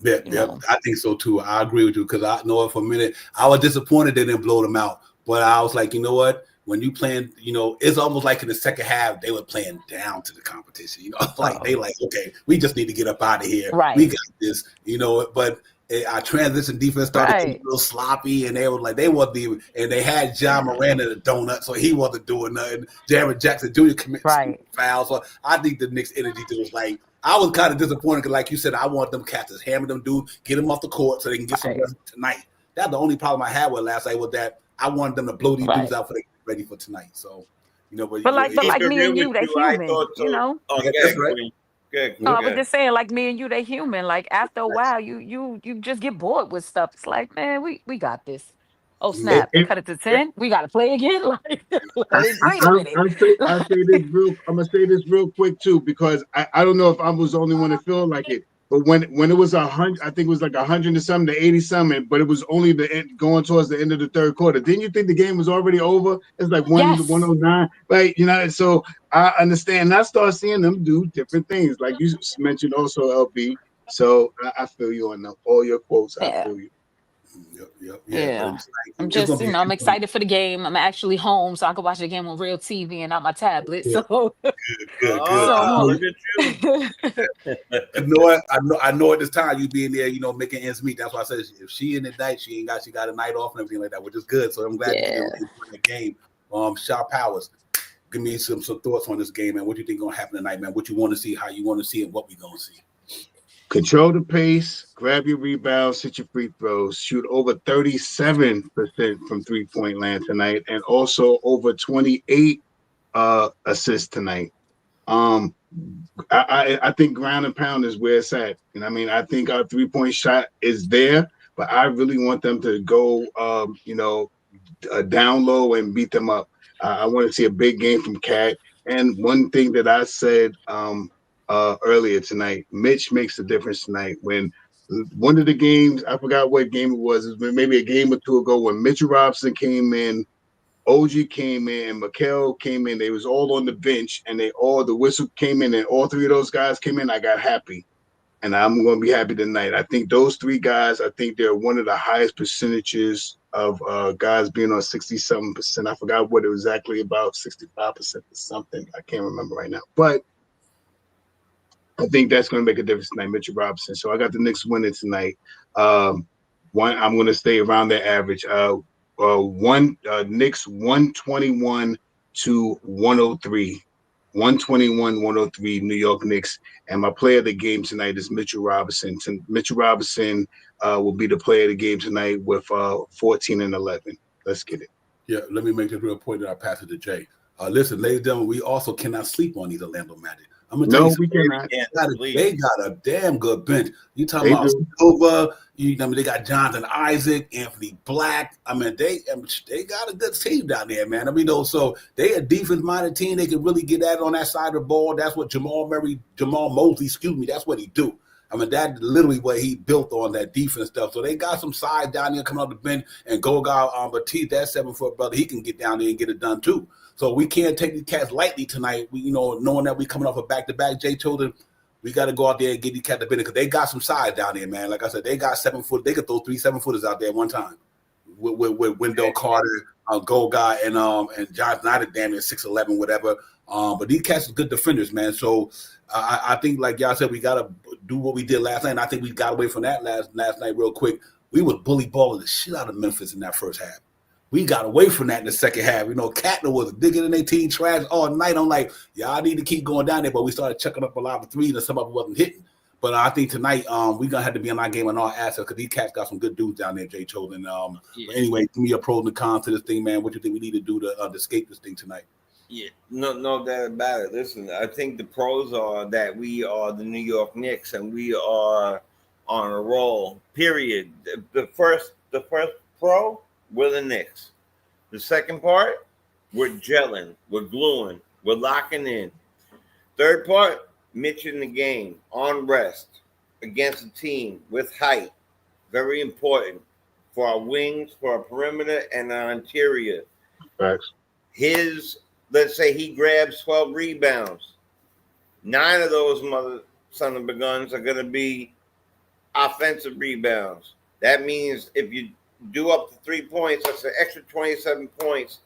Speaker 4: Yeah,
Speaker 7: You
Speaker 4: yeah,
Speaker 7: know,
Speaker 4: I think so too. I agree with you because I know it for a minute. I was disappointed they didn't blow them out, but I was like, you know what? When you playing, it's almost like in the second half they were playing down to the competition. Like they like, okay, we just need to get up out of here. We
Speaker 7: right,
Speaker 4: got this. But our transition defense started getting
Speaker 7: right,
Speaker 4: a little sloppy, and they were like, they wasn't even. And they had John Moran in the donut, so he wasn't doing nothing. Jared Jackson Jr. commit
Speaker 7: right,
Speaker 4: fouls. So I think the Knicks energy just was like. I was kind of disappointed because, like you said, I want them cats to hammer them dudes, get them off the court so they can get some
Speaker 7: right,
Speaker 4: rest tonight. That's the only problem I had with last night was that I wanted them to blow these dudes
Speaker 7: right.
Speaker 4: out for they get ready for tonight. So,
Speaker 7: But
Speaker 6: Keep
Speaker 7: like
Speaker 6: it
Speaker 7: me
Speaker 6: real
Speaker 7: and
Speaker 6: with
Speaker 7: you, they
Speaker 6: you. I
Speaker 7: human.
Speaker 6: thought so. Oh,
Speaker 4: yeah, that's
Speaker 6: good,
Speaker 4: right.
Speaker 6: Queen. Good,
Speaker 7: No, I was
Speaker 6: good.
Speaker 7: just saying, like me and you, they human. Like after a while, you just get bored with stuff. It's like, man, we got this. Oh
Speaker 4: Mhm.
Speaker 7: snap! They cut it to 10. We got to play again. Like, wait a minute.
Speaker 5: I'm gonna say this real quick too because I don't know if I was the only one that felt like it, but when it was 100, I think it was like 100 to something to 80 something, but it was only the end, going towards the end of the third quarter. Didn't you think the game was already over? It's like
Speaker 7: Yes.
Speaker 5: 109, right? So I understand. And I start seeing them do different things, like you mentioned also, LB. So I feel you on all your quotes. I
Speaker 7: Yeah.
Speaker 5: feel you.
Speaker 4: Yeah. But
Speaker 7: Yeah.
Speaker 4: it's
Speaker 7: I'm
Speaker 4: like, it's gonna
Speaker 7: just,
Speaker 4: be
Speaker 7: I'm excited for the game. I'm actually home, so I can watch the game on real TV and not my tablet.
Speaker 4: good,
Speaker 7: So,
Speaker 4: good.
Speaker 7: so
Speaker 6: Ah, look at you.
Speaker 4: You know what? I know at this time you being there, making ends meet. That's why I said if she in the night, she got a night off and everything like that, which is good. So I'm glad you
Speaker 7: yeah.
Speaker 4: get to enjoy the game. Shaw Powers, give me some thoughts on this game, man. What you think gonna happen tonight, man? What you want to see, how you want to see it, what we gonna see.
Speaker 5: Control the pace, grab your rebounds, hit your free throws, shoot over 37% from three-point land tonight, and also over 28 assists tonight. I think ground and pound is where it's at. And I mean, I think our three-point shot is there, but I really want them to go, down low and beat them up. I want to see a big game from Cat. And one thing that I said earlier tonight, Mitch makes a difference tonight. When one of the games, I forgot what game it was maybe a game or two ago when Mitchell Robinson came in, OG came in, and Mikal came in. They was all on the bench, and the whistle came in, and all three of those guys came in. I got happy, and I'm going to be happy tonight. I think those three guys, I think they're one of the highest percentages of guys being on 60-something%. I forgot what it was exactly about, 65% or something. I can't remember right now, but I think that's going to make a difference tonight, Mitchell Robinson. So I got the Knicks winning tonight. I'm going to stay around their average. Knicks 121 to 103. 121-103 New York Knicks. And my player of the game tonight is Mitchell Robinson. Mitchell Robinson will be the player of the game tonight with 14 and 11. Let's get it.
Speaker 4: Yeah, let me make this real point that I pass it to Jay. Listen, ladies and gentlemen, we also cannot sleep on these Orlando Magic. I'm gonna tell you something. They got a damn good bench. You talking about Silva? They got Jonathan Isaac, Anthony Black. I mean, they got a good team down there, man. So they a defense-minded team. They can really get at it on that side of the ball. That's what Jamal Mosley, that's what he do. I mean, that's literally what he built on, that defense stuff. So they got some size down there coming out the bench, and Goga Batiste, that 7-foot brother, he can get down there and get it done too. So we can't take these cats lightly tonight. Knowing that we coming off a back-to-back, Jay Children, we got to go out there and get these cats the benefit because they got some size down there, man. Like I said, they got 7-foot. They could throw 3 7-footers out there at one time with Wendell Carter, Goga, and Jonathan Isaac, damn near 6'11", whatever. But these cats are good defenders, man. So I think, like y'all said, we got to do what we did last night. And I think we got away from that last night real quick. we was bully balling the shit out of Memphis in that first half. We got away from that in the second half. You know, Catner was digging in their team trash all night. I'm like, yeah, I need to keep going down there, but we started chucking up a lot of threes and some of them wasn't hitting. But I think tonight we're gonna have to be in our game on our assets because these cats got some good dudes down there, Jay Chosen. But anyway, give me your pros and the cons to this thing, man. What do you think we need to do to escape this thing tonight?
Speaker 6: Yeah, no doubt about it. Listen, I think the pros are that we are the New York Knicks and we are on a roll. Period. The first pro, we're the Knicks. The second part, we're gelling, we're gluing, we're locking in. Third part, Mitch in the game, on rest, against a team with height. Very important for our wings, for our perimeter, and our interior.
Speaker 5: Facts.
Speaker 6: Let's say he grabs 12 rebounds. 9 of those mother son of a guns are going to be offensive rebounds. That means if you do up to 3 points, that's an extra 27 points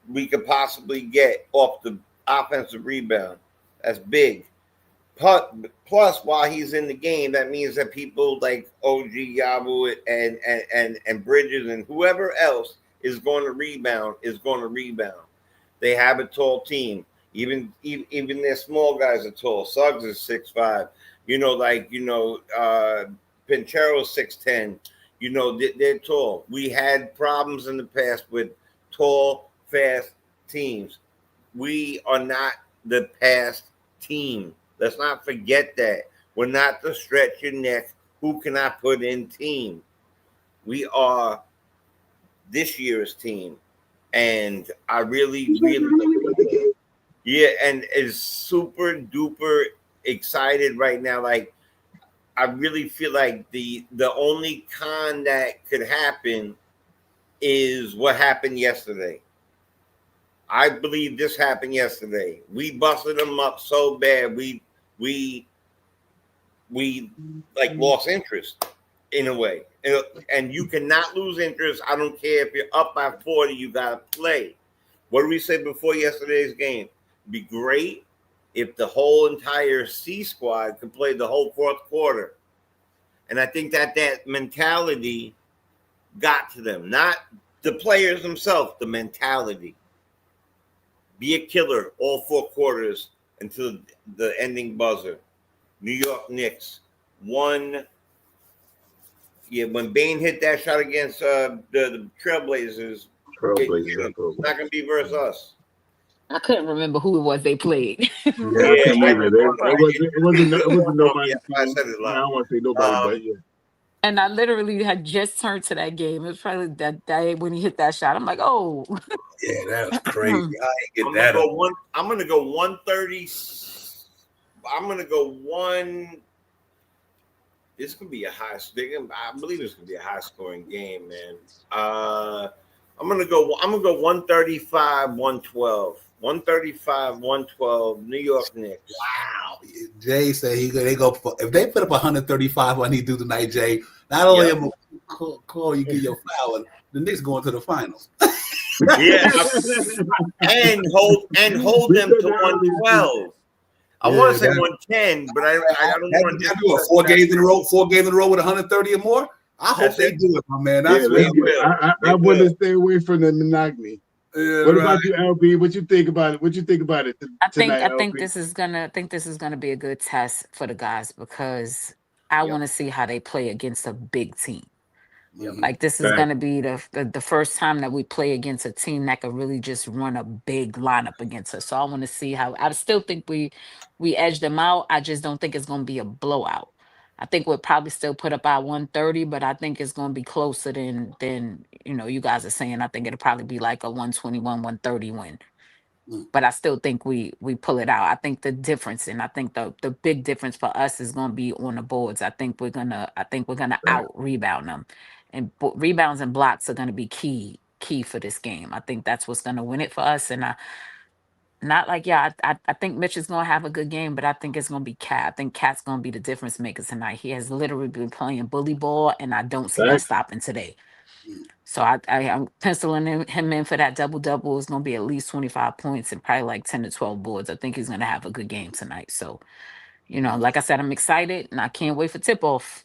Speaker 6: we could possibly get off the offensive rebound. That's big. Plus, while he's in the game, that means that people like OG Yabu and Bridges and whoever else is going to rebound. They have a tall team. Even their small guys are tall. Suggs is 6'5". Pincheiro's 6'10". They're tall. We had problems in the past with tall, fast teams. We are not the past team. Let's not forget that. We're not the stretch your neck, who can I put in team. We are this year's team. And I really and is super duper excited right now. Like, I really feel like the only con that could happen is what happened yesterday. I believe this happened yesterday. We busted them up so bad. We like lost interest in a way. And you cannot lose interest. I don't care if you're up by 40, you got to play. What did we say before yesterday's game? It'd be great if the whole entire C squad could play the whole fourth quarter. And I think that mentality got to them. Not the players themselves, the mentality. Be a killer all 4 quarters until the ending buzzer. New York Knicks won. Yeah, when Bane hit that shot against the Trailblazers, it's not going to be versus us.
Speaker 7: I couldn't remember who it was they played.
Speaker 5: It wasn't nobody.
Speaker 6: I said it
Speaker 5: I don't want to say nobody, but yeah.
Speaker 7: And I literally had just turned to that game. It was probably that day when he hit that shot. I'm like, oh.
Speaker 4: Yeah, that was crazy. I ain't get
Speaker 6: I'm
Speaker 4: that.
Speaker 6: going to go 130. I'm going to go one. This could be a high. I believe it's going to be a high scoring game, man. I'm going to go 135, 112. 135, 112, New York Knicks.
Speaker 4: Wow. Jay said they go for, if they put up 135 when he do tonight, Jay, not only am call you get your foul, the Knicks going to the finals.
Speaker 6: Yeah. and hold them to 112. I want to say 110, but I don't want to
Speaker 4: do it 4 games in a row, 4 games in a row with 130 or more. I hope they do it, my man. That's
Speaker 5: I want to stay away from the monotony.
Speaker 4: Yeah,
Speaker 5: what about you, LB? What you think about it? What you think about it tonight?
Speaker 7: I think this is gonna be a good test for the guys because I want to see how they play against a big team. Like this is gonna be the first time that we play against a team that could really just run a big lineup against us. So I want to see how. I still think we edge them out. I just don't think it's gonna be a blowout. I think we'll probably still put up our 130, but I think it's gonna be closer than you guys are saying. I think it'll probably be like a 121, 130 win. But I still think we pull it out. I think the difference, and I think the big difference for us is going to be on the boards. I think we're gonna out rebound them, and rebounds and blocks are going to be key for this game. I think that's what's going to win it for us. And I think Mitch is going to have a good game, but I think it's going to be Cat. I think Cat's going to be the difference maker tonight. He has literally been playing bully ball, and I don't see that stopping today. So I'm penciling him in for that double-double. It's going to be at least 25 points and probably like 10 to 12 boards. I think he's going to have a good game tonight. So, like I said, I'm excited, and I can't wait for tip-off.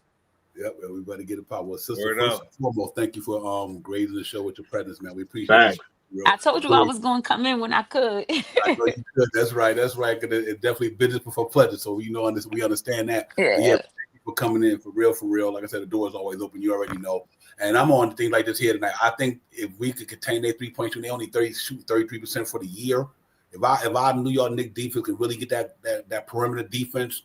Speaker 4: Yep, we better get it popping. Well, sister,
Speaker 6: Word
Speaker 4: first
Speaker 6: up.
Speaker 4: and foremost, thank you for grazing the show with your presence, man. We appreciate
Speaker 5: Thanks.
Speaker 4: it.
Speaker 7: I told you I was going to come in when I could.
Speaker 4: I know you could. That's right. That's right. 'Cause it's definitely business before pleasure. So we understand that. But yeah,
Speaker 7: Yeah.
Speaker 4: thank you for coming in for real. Like I said, the door is always open. You already know. And I'm on things like this here tonight. I think if we could contain their 3-point shooting, they only shoot 33% for the year. If our New York Knicks defense can really get that perimeter defense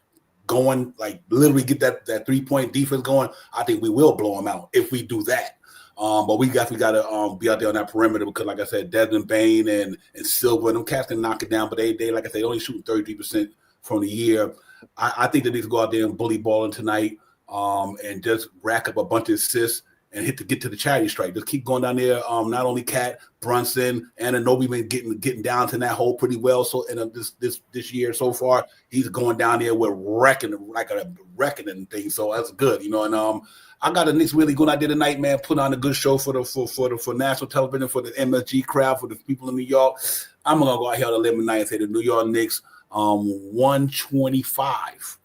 Speaker 4: going, like literally get that 3-point defense going, I think we will blow them out if we do that. But we got to be out there on that perimeter because, like I said, Desmond Bain and Silver, them cats can knock it down, but they like I said, only shooting 33% from the year. I think they need to go out there and bully balling tonight, and just rack up a bunch of assists and get to the charity strike. Just keep going down there. Not only Cat, Brunson, Anunoby been getting down to that hole pretty well. So in this year so far, he's going down there with wrecking and things. So that's good, And I got the Knicks really going out there tonight, man. Put on a good show for national television, for the MSG crowd, for the people in New York. I'm gonna go out here on a limb tonight and say the New York Knicks 125.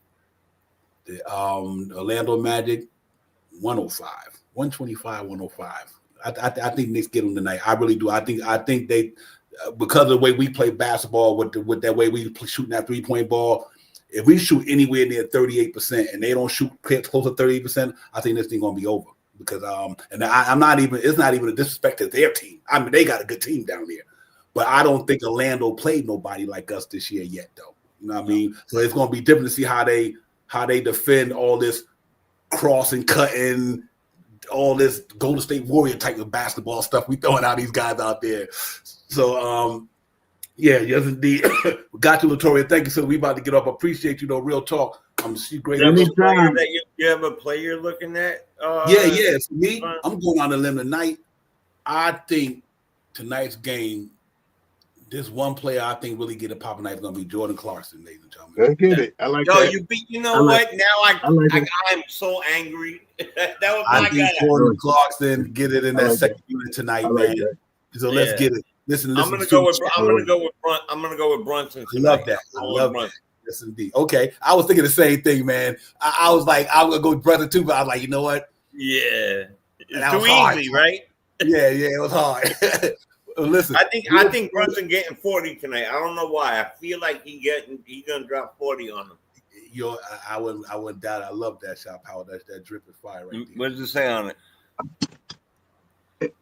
Speaker 4: The Orlando Magic 105. 125, 105. I think Knicks get them tonight. I really do. I think they, because of the way we play basketball with that way we shooting that 3-point ball. If we shoot anywhere near 38% and they don't shoot close to 38%, I think this thing gonna be over. Because and I'm not even. It's not even a disrespect to their team. I mean, they got a good team down there, but I don't think Orlando played nobody like us this year yet, though. You know what I mean? So it's gonna be different to see how they defend all this crossing, cutting, all this Golden State Warrior type of basketball stuff. We throwing out these guys out there. So yeah, yes indeed. Got you, Latoria. Thank you, sir. We about to get up. Appreciate you, though. Real talk. She's great.
Speaker 5: Anytime.
Speaker 6: You have a player looking at?
Speaker 4: Yeah. For me, I'm going on the limb tonight. I think tonight's game, this one player I think really get it popping tonight is going to be Jordan Clarkson, ladies and gentlemen.
Speaker 5: Let's get it. I like
Speaker 6: Yo,
Speaker 5: that.
Speaker 6: you know what? Now
Speaker 5: it.
Speaker 6: I'm so angry. That was
Speaker 4: I
Speaker 6: my
Speaker 4: think
Speaker 6: guy.
Speaker 4: Jordan Clarkson get it in that
Speaker 5: like
Speaker 4: second unit tonight,
Speaker 5: I like
Speaker 4: man.
Speaker 5: that.
Speaker 4: So let's get it. Listen,
Speaker 6: I'm gonna go with Brunson.
Speaker 4: I love that. I love that. Yes, indeed. Okay, I was thinking the same thing, man. I was like, I'm gonna go with Brunson too, but I was like, you know what?
Speaker 6: Yeah, it's
Speaker 4: too
Speaker 6: easy, right?
Speaker 4: Yeah, it was hard. Listen,
Speaker 6: I think Brunson getting 40 tonight. I don't know why. I feel like he gonna drop 40 on him.
Speaker 4: I wouldn't doubt it. I love that shot power. That drip is fire right there.
Speaker 6: What does it say on it?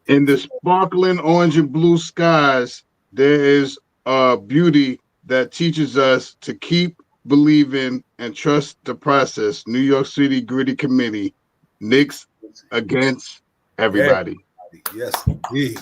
Speaker 5: In the sparkling orange and blue skies, there is a beauty that teaches us to keep believing and trust the process. New York City Gritty Committee, Knicks against everybody.
Speaker 4: Yes, indeed.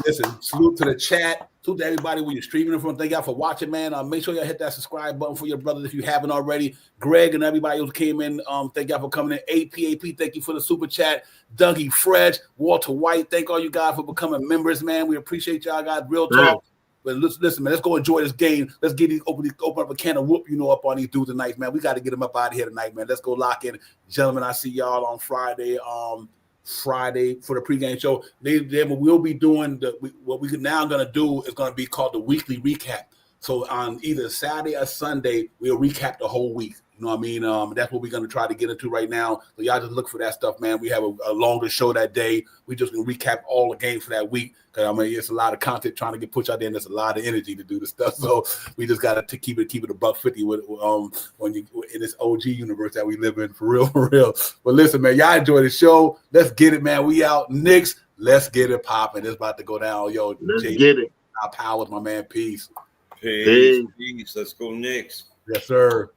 Speaker 4: Listen, salute to the chat. Salute to everybody when you're streaming from. Thank y'all for watching, man. Make sure y'all hit that subscribe button for your brothers if you haven't already. Greg and everybody who came in, thank y'all for coming in. AP, thank you for the super chat. Dougie, Fred, Walter White, thank all you guys for becoming members, man. We appreciate y'all guys. Real talk. But listen, man, let's go enjoy this game. Let's get open up a can of whoop, up on these dudes tonight, man. We got to get them up out of here tonight, man. Let's go lock in. Gentlemen, I see y'all on Friday. Friday for the pregame show. They will be doing what we now going to do is going to be called the weekly recap. So on either Saturday or Sunday, we'll recap the whole week. You know what I mean? That's what we're going to try to get into right now. So y'all just look for that stuff, man. We have a longer show that day. We just going to recap all the games for that week. Because, I mean, it's a lot of content trying to get pushed out there, and there's a lot of energy to do the stuff. So we just got to keep it $150 with when you in this OG universe that we live in, for real. But listen, man, y'all enjoy the show. Let's get it, man. We out. Knicks, let's get it popping. It's about to go down. Yo,
Speaker 5: let's get it.
Speaker 4: Our powers, my man. Peace.
Speaker 6: Peace. Let's go Knicks.
Speaker 4: Yes, sir.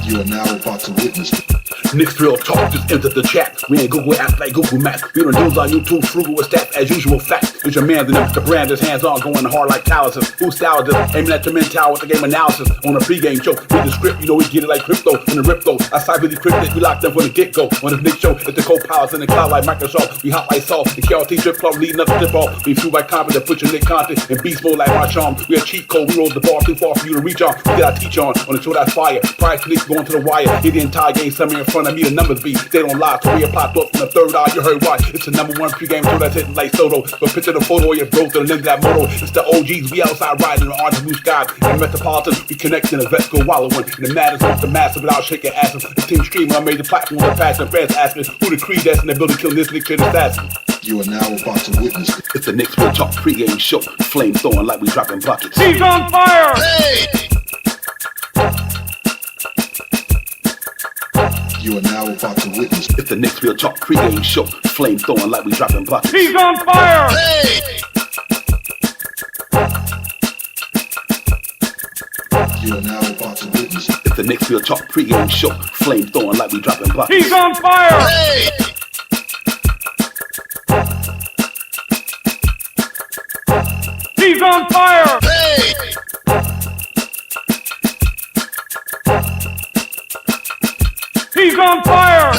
Speaker 1: You are now about to witness.
Speaker 2: Knicks real talk just entered the chat. We ain't Google apps like Google Maps. We don't use our YouTube frugal with stats as usual facts. It's your man, the brand, his hands on, going hard like calluses. Who style this? Aiming at your mental with the game analysis. On a pregame show, read the script, you know we get it like crypto. In the rip though, I side really cryptic, we locked them from the get-go. On the Nick show, it's the co-pilots in the cloud like Microsoft. We hot like salt, the KRT drip club leading up to tip off. We fuel by confidence, put your Nick content in beast mode like my charm. We a cheat code, we roll the ball too far for you to reach on. We got our teach on the show that's fire. Prior to Nick going to the wire, hit the entire game, somewhere in front of me, the numbers be. They don't lie, so we are popped up from the third eye, you heard why. It's the #1 pregame show that's hitting like Soto. But picture the photo of your bro to the lens of that moto. It's the OGs, we outside riding in the orange and blue sky. In the Metropolitan, we connect in the vets go wallowing. And the madness with the massive without shaking asses. The team streaming on major platforms and passing fans asking who the creed that's in the building killing this Nick kid assassin.
Speaker 1: You are now about to witness it.
Speaker 4: It's the Knicks Real Talk pregame show. Flame throwing like we dropping buckets.
Speaker 3: He's on fire!
Speaker 1: You are now about to witness it.
Speaker 4: It's the Knicks Real Talk pregame show. Flame throwing like we dropping buckets.
Speaker 3: He's on fire!
Speaker 1: You are now about to witness it.
Speaker 4: It's the Knicks Real Talk pregame show. Flame throwing like we dropping buckets.
Speaker 3: He's on fire! He's on fire! He's on fire!